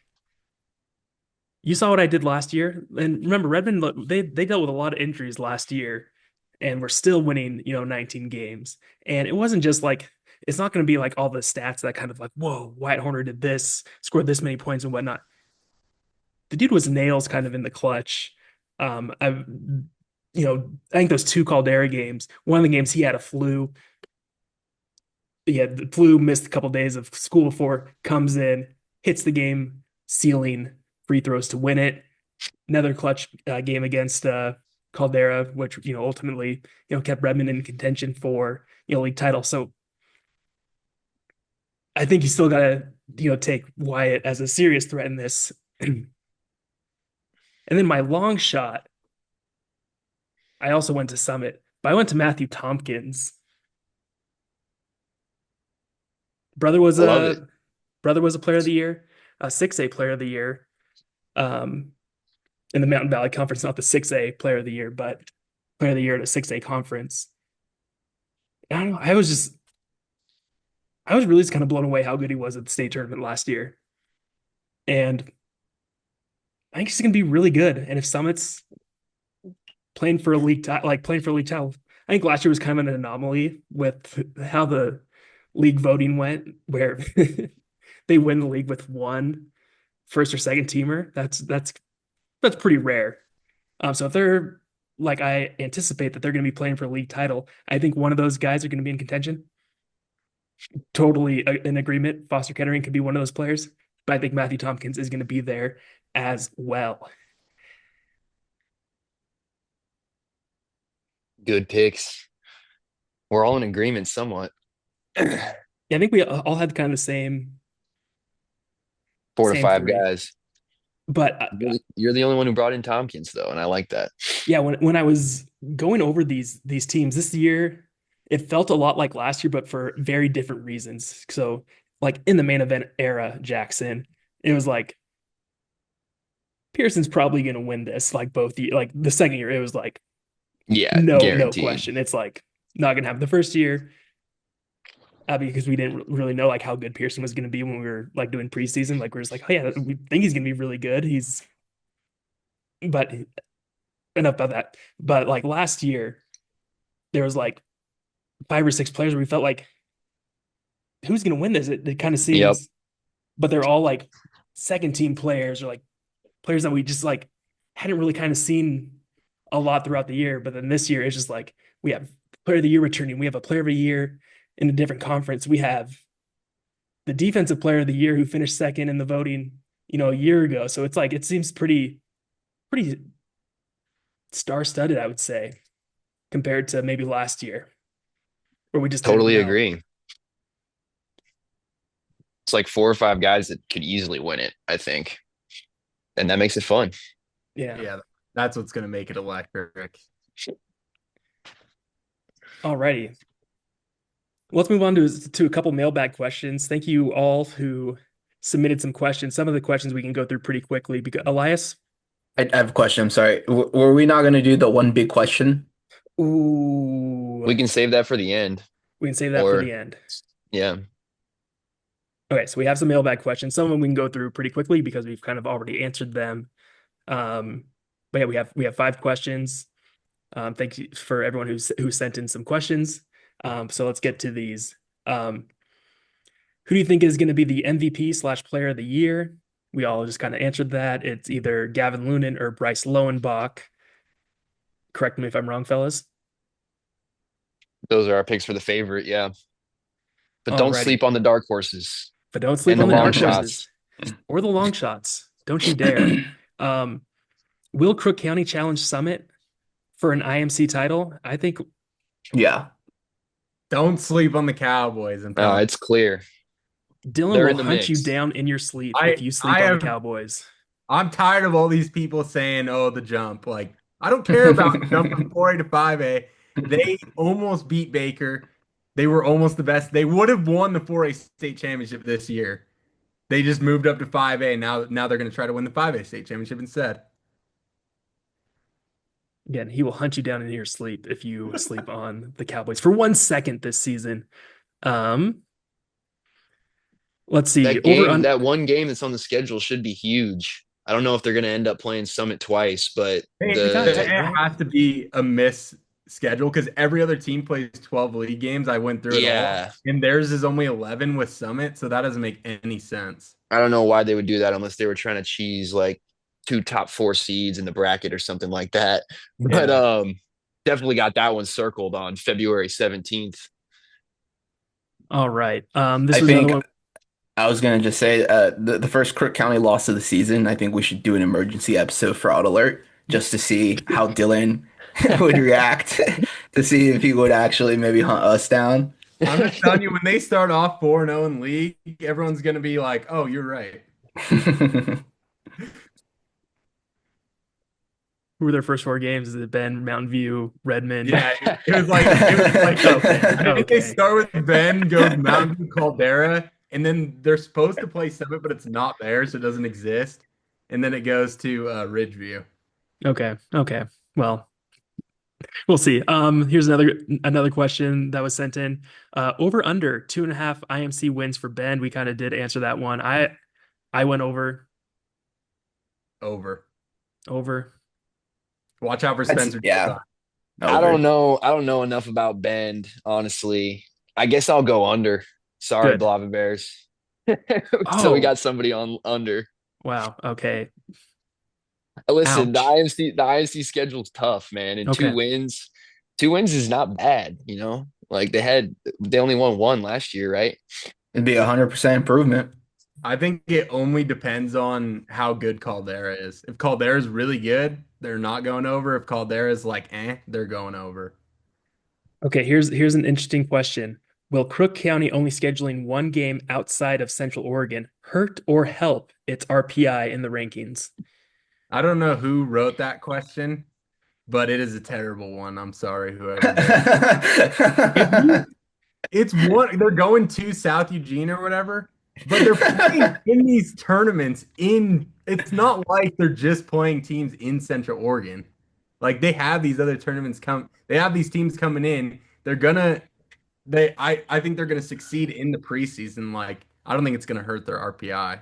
you saw what I did last year, and remember Redmond, they dealt with a lot of injuries last year, and we're still winning 19 games. And it wasn't just like it's not going to be like all the stats that kind of like, whoa, White Horner did this, scored this many points and whatnot. The dude was nails kind of in the clutch. I think those 2 Caldera games, one of the games he had a flu. He had the flu, missed a couple days of school before, comes in, hits the game ceiling free throws to win it. Another clutch game against Caldera, which ultimately kept Redmond in contention for league title. So I think you still got to take Wyatt as a serious threat in this. And then my long shot, I also went to Summit, but I went to Matthew Tompkins. Brother was I love it. a brother was a player of the year, a 6A player of the year. Um, in the Mountain Valley Conference, not the 6A player of the year, but player of the year at a 6A conference. I don't know. I was really just kind of blown away how good he was at the state tournament last year. And I think he's going to be really good. And if Summit's playing for a league title, like playing for a league title, I think last year was kind of an anomaly with how the league voting went, where they win the league with one first or second teamer. That's pretty rare. So if they're like I anticipate that they're going to be playing for a league title, I think one of those guys are going to be in contention. Totally in agreement. Foster Kettering could be one of those players, but I think Matthew Tompkins is going to be there as well. Good picks. We're all in agreement somewhat. Yeah, I think we all had kind of the Four to same five three. guys. But You're the only one who brought in Tompkins, though, and I like that. yeah, when I was going over these teams this year, it felt a lot like last year, but for very different reasons. So, like in the main event era, Jackson, it was like Pearson's probably going to win this. Like like the second year, it was like Yeah, no guaranteed. question. It's like not going to happen the first year. Because we didn't really know like how good Pearson was going to be when we were like doing preseason. Like we're just like, oh yeah, we think he's going to be really good. But enough about that. But like last year, there was like 5 or 6 players where we felt like, who's going to win this? It kind of Yep. seems, but they're all like second team players or like players that we just like hadn't really kind of seen a lot throughout the year. But then this year, it's just like we have player of the year returning. We have a player of the year in a different conference. We have the defensive player of the year who finished second in the voting, a year ago. So it's like it seems pretty star-studded, I would say, compared to maybe last year, where we just didn't Totally know. agree. It's like 4 or 5 guys that could easily win it, I think. And that makes it fun. Yeah. Yeah, that's what's going to make it electric. Alrighty. Let's move on to a couple mailbag questions. Thank you all who submitted some questions. Some of the questions we can go through pretty quickly because Elias. I have a question. I'm sorry. Were we not going to do the one big question? Ooh, We can save that for the end. we can save that for Or, the end. yeah. Okay, so we have some mailbag questions. Some of them we can go through pretty quickly because we've kind of already answered them. But yeah, we have 5 questions. Thank you for everyone who sent in some questions. So let's get to these. Who do you think is going to be the MVP/player of the year? We all just kind of answered that. It's either Gavin Lunan or Bryce Lowenbach. Correct me if I'm wrong, fellas. Those are our picks for the favorite, yeah. But don't sleep Alrighty. on the dark horses But don't sleep and the on the long dark shots. horses or the long shots. Don't you dare. Will Crook County challenge Summit for an IMC title? I think Yeah. Don't sleep on the Cowboys and It's clear. Dylan They're will in the hunt you mix. down in your sleep if you sleep I on the have Cowboys. I'm tired of all these people saying, "Oh, the jump." Like, I don't care about jumping 4A to 5A. They almost beat Baker. They were almost the best. They would have won the 4A state championship this year. They just moved up to 5A. Now they're going to try to win the 5A state championship instead. Again, he will hunt you down in your sleep if you sleep on the Cowboys for 1 second this season. Let's see. That one game that's on the schedule should be huge. I don't know if they're going to end up playing Summit twice, but It has to be a miss schedule because every other team plays 12 league games. I went through it all, and theirs is only 11 with Summit, so that doesn't make any sense. I don't know why they would do that unless they were trying to cheese like 2 top 4 seeds in the bracket or something like that. But definitely got that one circled on February 17th. All right. I think I was gonna just say the first Crook County loss of the season. I think we should do an emergency episode for Out Alert just to see how Dylan would react to see if he would actually maybe hunt us down. I'm just telling you, when they start off 4-0 in league, everyone's gonna be like, "Oh, you're right." who were their first four games? Is it Bend, Mountain View, Redmond? Yeah, it was like Okay, I think they okay. start with Bend, goes Mountain View, Caldera, and then they're supposed to play Summit, but it's not there, so it doesn't exist. And then it goes to Ridgeview. Okay. Okay. Well, we'll see. Here's another question that was sent in. Over under 2.5 IMC wins for Ben. We kind of did answer that one. I went Over. over. Watch out for Spencer. Yeah. I Over. don't know. I don't know enough about Bend, honestly. I guess I'll go under. Sorry, Good. Blava Bears. So we Oh, got somebody on under. wow. Okay. Listen, the Ouch. IMC schedule's tough, man. And Okay. two wins is not bad, you know? Like they only won one last year, right? It'd be 100% improvement. I think it only depends on how good Caldera is. If Caldera is really good, they're not going over. If Caldera is like they're going over. Okay. Here's an interesting question. Will Crook County only scheduling one game outside of Central Oregon hurt or help its RPI in the rankings? I don't know who wrote that question, but it is a terrible one. I'm sorry, whoever did. It's one they're going to South Eugene or whatever, but they're playing in these tournaments in it's not like they're just playing teams in Central Oregon. Like they have these other tournaments they have these teams coming in. They're gonna I think they're gonna succeed in the preseason. Like I don't think it's gonna hurt their RPI.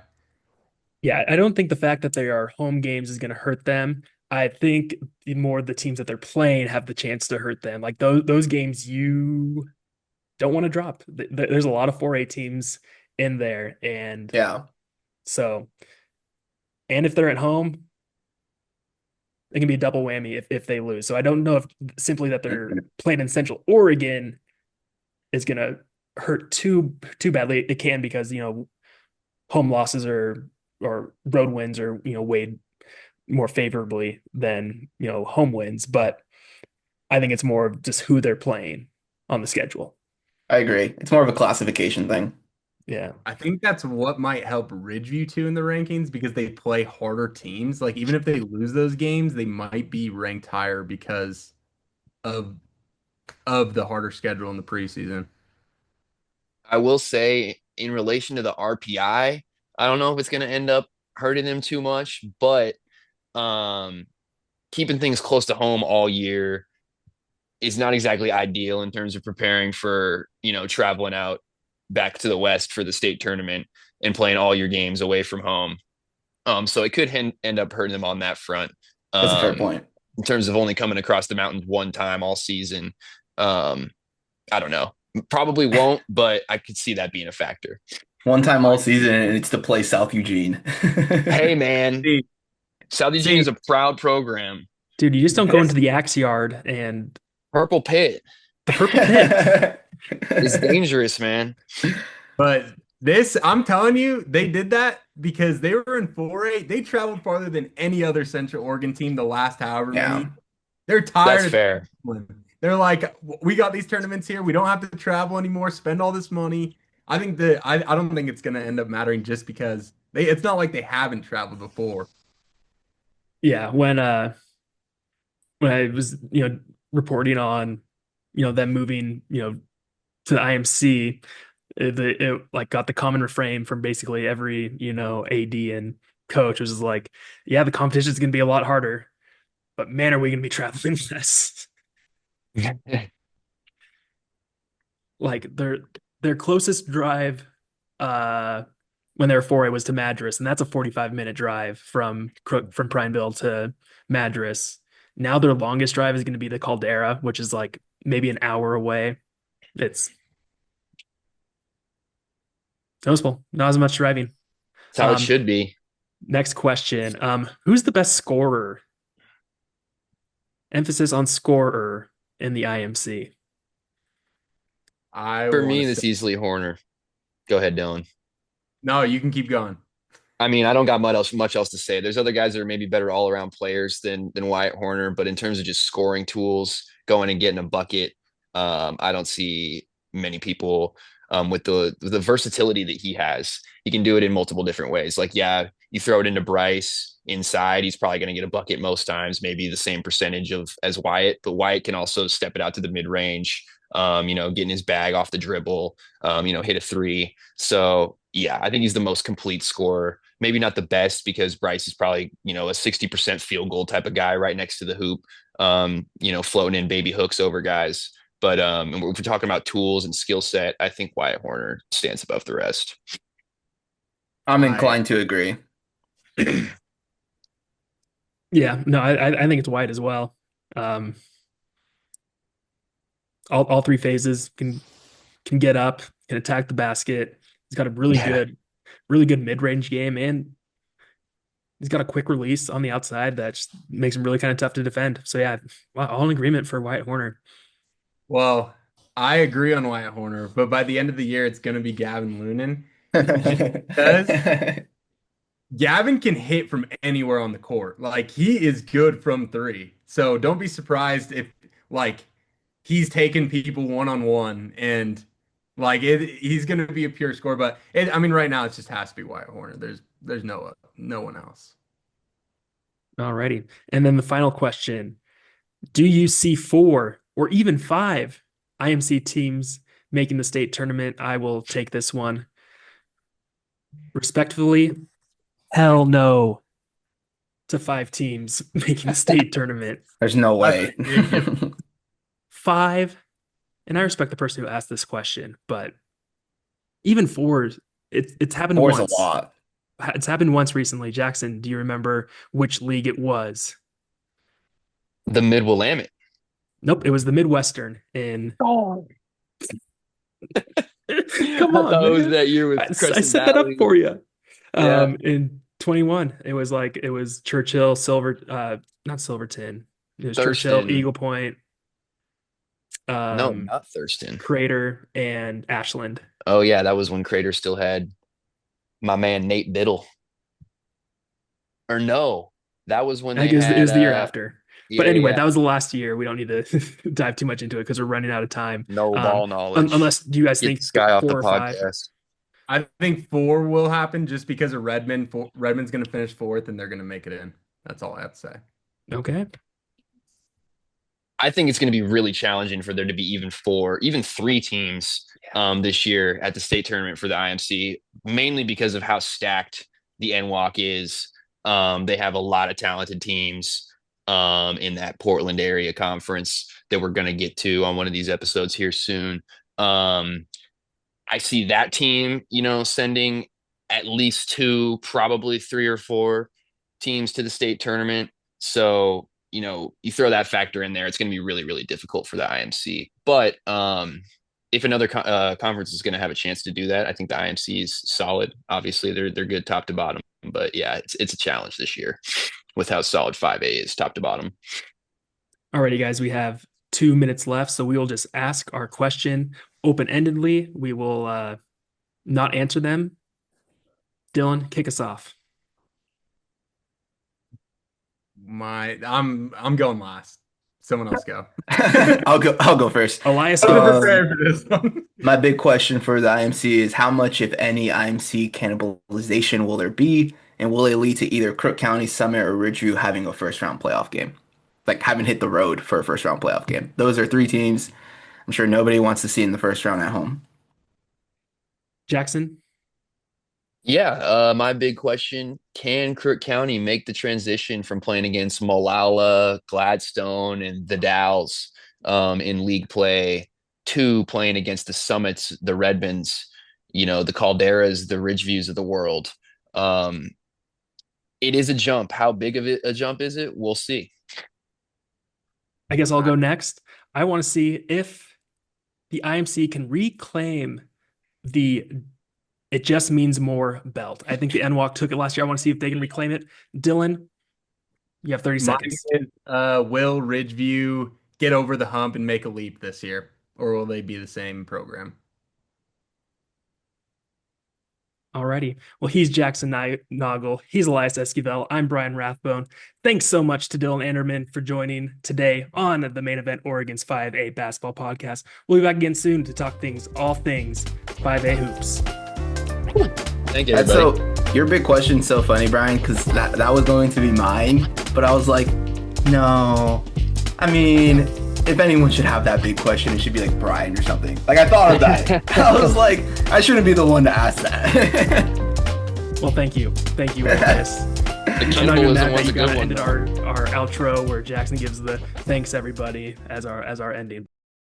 Yeah, I don't think the fact that they are home games is going to hurt them. I think more the teams that they're playing have the chance to hurt them. Like those games you don't want to drop. There's a lot of 4A teams in there, and Yeah. so and if they're at home, it can be a double whammy if they lose. So I don't know if simply that they're playing in Central Oregon is going to hurt too badly. It can because home losses or road wins are weighed more favorably than home wins, but I think it's more of just who they're playing on the schedule. I agree. It's more of a classification thing. Yeah. I think that's what might help Ridgeview too in the rankings because they play harder teams. Like even if they lose those games, they might be ranked higher because of the harder schedule in the preseason. I will say in relation to the RPI, I don't know if it's going to end up hurting them too much, but um, keeping things close to home all year is not exactly ideal in terms of preparing for, traveling out back to the West for the state tournament and playing all your games away from home. So it could end up hurting them on that front. That's a fair Um, point. in terms of only coming across the mountains one time all season. Um, I don't know. Probably won't, but I could see that being a factor. One time all season, and it's to play South Eugene. Hey, man, See, South Eugene is a proud program. Dude, you just don't go into the axe yard and Purple Pit the purple pit. is dangerous, man. but I'm telling you, they did that because they were in 4A. They traveled farther than any other Central Oregon team the last however Yeah. many. They're tired That's of fair. They're like, we got these tournaments here. We don't have to travel anymore, spend all this money. I think I don't think it's gonna end up mattering just because it's not like they haven't traveled before. Yeah, when I was, reporting on, them moving, to the IMC, it like got the common refrain from basically every, AD and coach was like, yeah, the competition is going to be a lot harder, but man, are we going to be traveling less? Like their closest drive when they were 4A was to Madras, and that's a 45-minute drive from Prineville to Madras. Now their longest drive is going to be the Caldera, which is like maybe an hour away. It's noticeable, not as much driving. That's how it should be. Next question. Who's the best scorer? Emphasis on scorer in the IMC. For me, it's easily Horner. Go ahead, Dylan. No, you can keep going. I mean, I don't got much else to say. There's other guys that are maybe better all around players than Wyatt Horner, but in terms of just scoring tools, going and getting a bucket, I don't see many people with the versatility that he has. He can do it in multiple different ways. Like, yeah, you throw it into Bryce, inside. He's probably going to get a bucket most times, maybe the same percentage as Wyatt, but Wyatt can also step it out to the mid range, getting his bag off the dribble, hit a three. So yeah, I think he's the most complete scorer. Maybe not the best because Bryce is probably, a 60% field goal type of guy right next to the hoop, floating in baby hooks over guys. But if we're talking about tools and skill set, I think Wyatt Horner stands above the rest. I'm inclined to agree. Yeah, no, I think it's Wyatt as well. All three phases can get up, can attack the basket. He's got a really good mid-range game, and he's got a quick release on the outside that just makes him really kind of tough to defend. So yeah, all in agreement for Wyatt Horner. Well, I agree on Wyatt Horner, but by the end of the year, it's going to be Gavin Loonan. Because Gavin can hit from anywhere on the court. Like, he is good from three. So don't be surprised if, he's taking people one-on-one and, he's going to be a pure scorer. But, right now, it just has to be Wyatt Horner. There's no one else. Alrighty. And then the final question. Do you see 4 or even 5 IMC teams making the state tournament? I will take this one. Respectfully, hell no to 5 teams making the state tournament. There's no way. 5, and I respect the person who asked this question, but even 4, it's happened 4's once. a lot. It's happened once recently. Jackson, do you remember which league it was? The Mid-Willamette. Nope, it was the Midwestern in. Oh. Come on, that was that year with I set that up for you. In 21, it was Churchill, not Silverton. It was Thurston. Churchill, Eagle Point. No, not Thurston. Crater and Ashland. Oh yeah, that was when Crater still had my man Nate Biddle. Or no, that was when it was the year after. But anyway, that was the last year. We don't need to dive too much into it because we're running out of time. No ball knowledge. Unless, do you guys think this guy off the 4 or 5? podcast? I think 4 will happen just because of Redmond. Redmond's going to finish 4th, and they're going to make it in. That's all I have to say. Okay. I think it's going to be really challenging for there to be even 4, even 3 teams this year at the state tournament for the IMC, mainly because of how stacked the NWAC is. They have a lot of talented teams in that Portland area conference that we're going to get to on one of these episodes here soon. I see that team, sending at least 2, probably 3 or 4 teams to the state tournament. So, you throw that factor in there, it's going to be really, really difficult for the IMC. But if another conference is going to have a chance to do that, I think the IMC is solid. Obviously, they're good top to bottom. But yeah, it's a challenge this year with how solid 5A is top to bottom. Alrighty, guys, we have 2 minutes left, so we will just ask our question open-endedly. We will not answer them. Dylan, kick us off. I'm going last. Someone else go. I'll go first. Elias, prepared for this one. My big question for the IMC is how much, if any, IMC cannibalization will there be, and will it lead to either Crook County, Summit, or Ridgeview having a first-round playoff game? Like, having hit the road for a first-round playoff game. Those are 3 teams I'm sure nobody wants to see in the first round at home. Jackson? Yeah, my big question, can Crook County make the transition from playing against Molalla, Gladstone, and the Dalles in league play to playing against the Summits, the Redmonds, the Calderas, the Ridgeviews of the world? It is a jump. How big of a jump is it? We'll see. I guess I'll go next. I want to see if the IMC can reclaim the "it just means more" belt. I think the NWAC took it last year. I want to see if they can reclaim it. Dylan, you have 30 seconds. Will Ridgeview get over the hump and make a leap this year? Or will they be the same program? Alrighty. Well, he's Jackson Noggle. He's Elias Esquivel. I'm Brian Rathbone. Thanks so much to Dylan Anderman for joining today on the Main Event Oregon's 5A Basketball Podcast. We'll be back again soon to talk all things 5A hoops. Thank you, everybody. Your big question's so funny, Brian, because that was going to be mine, but I was like, no. I mean, if anyone should have that big question, it should be like Brian or something. Like, I thought of that. I was like, I shouldn't be the one to ask that. Well, thank you, Elias. The cannibalism was a good one. Ended our outro where Jackson gives the thanks everybody as our ending.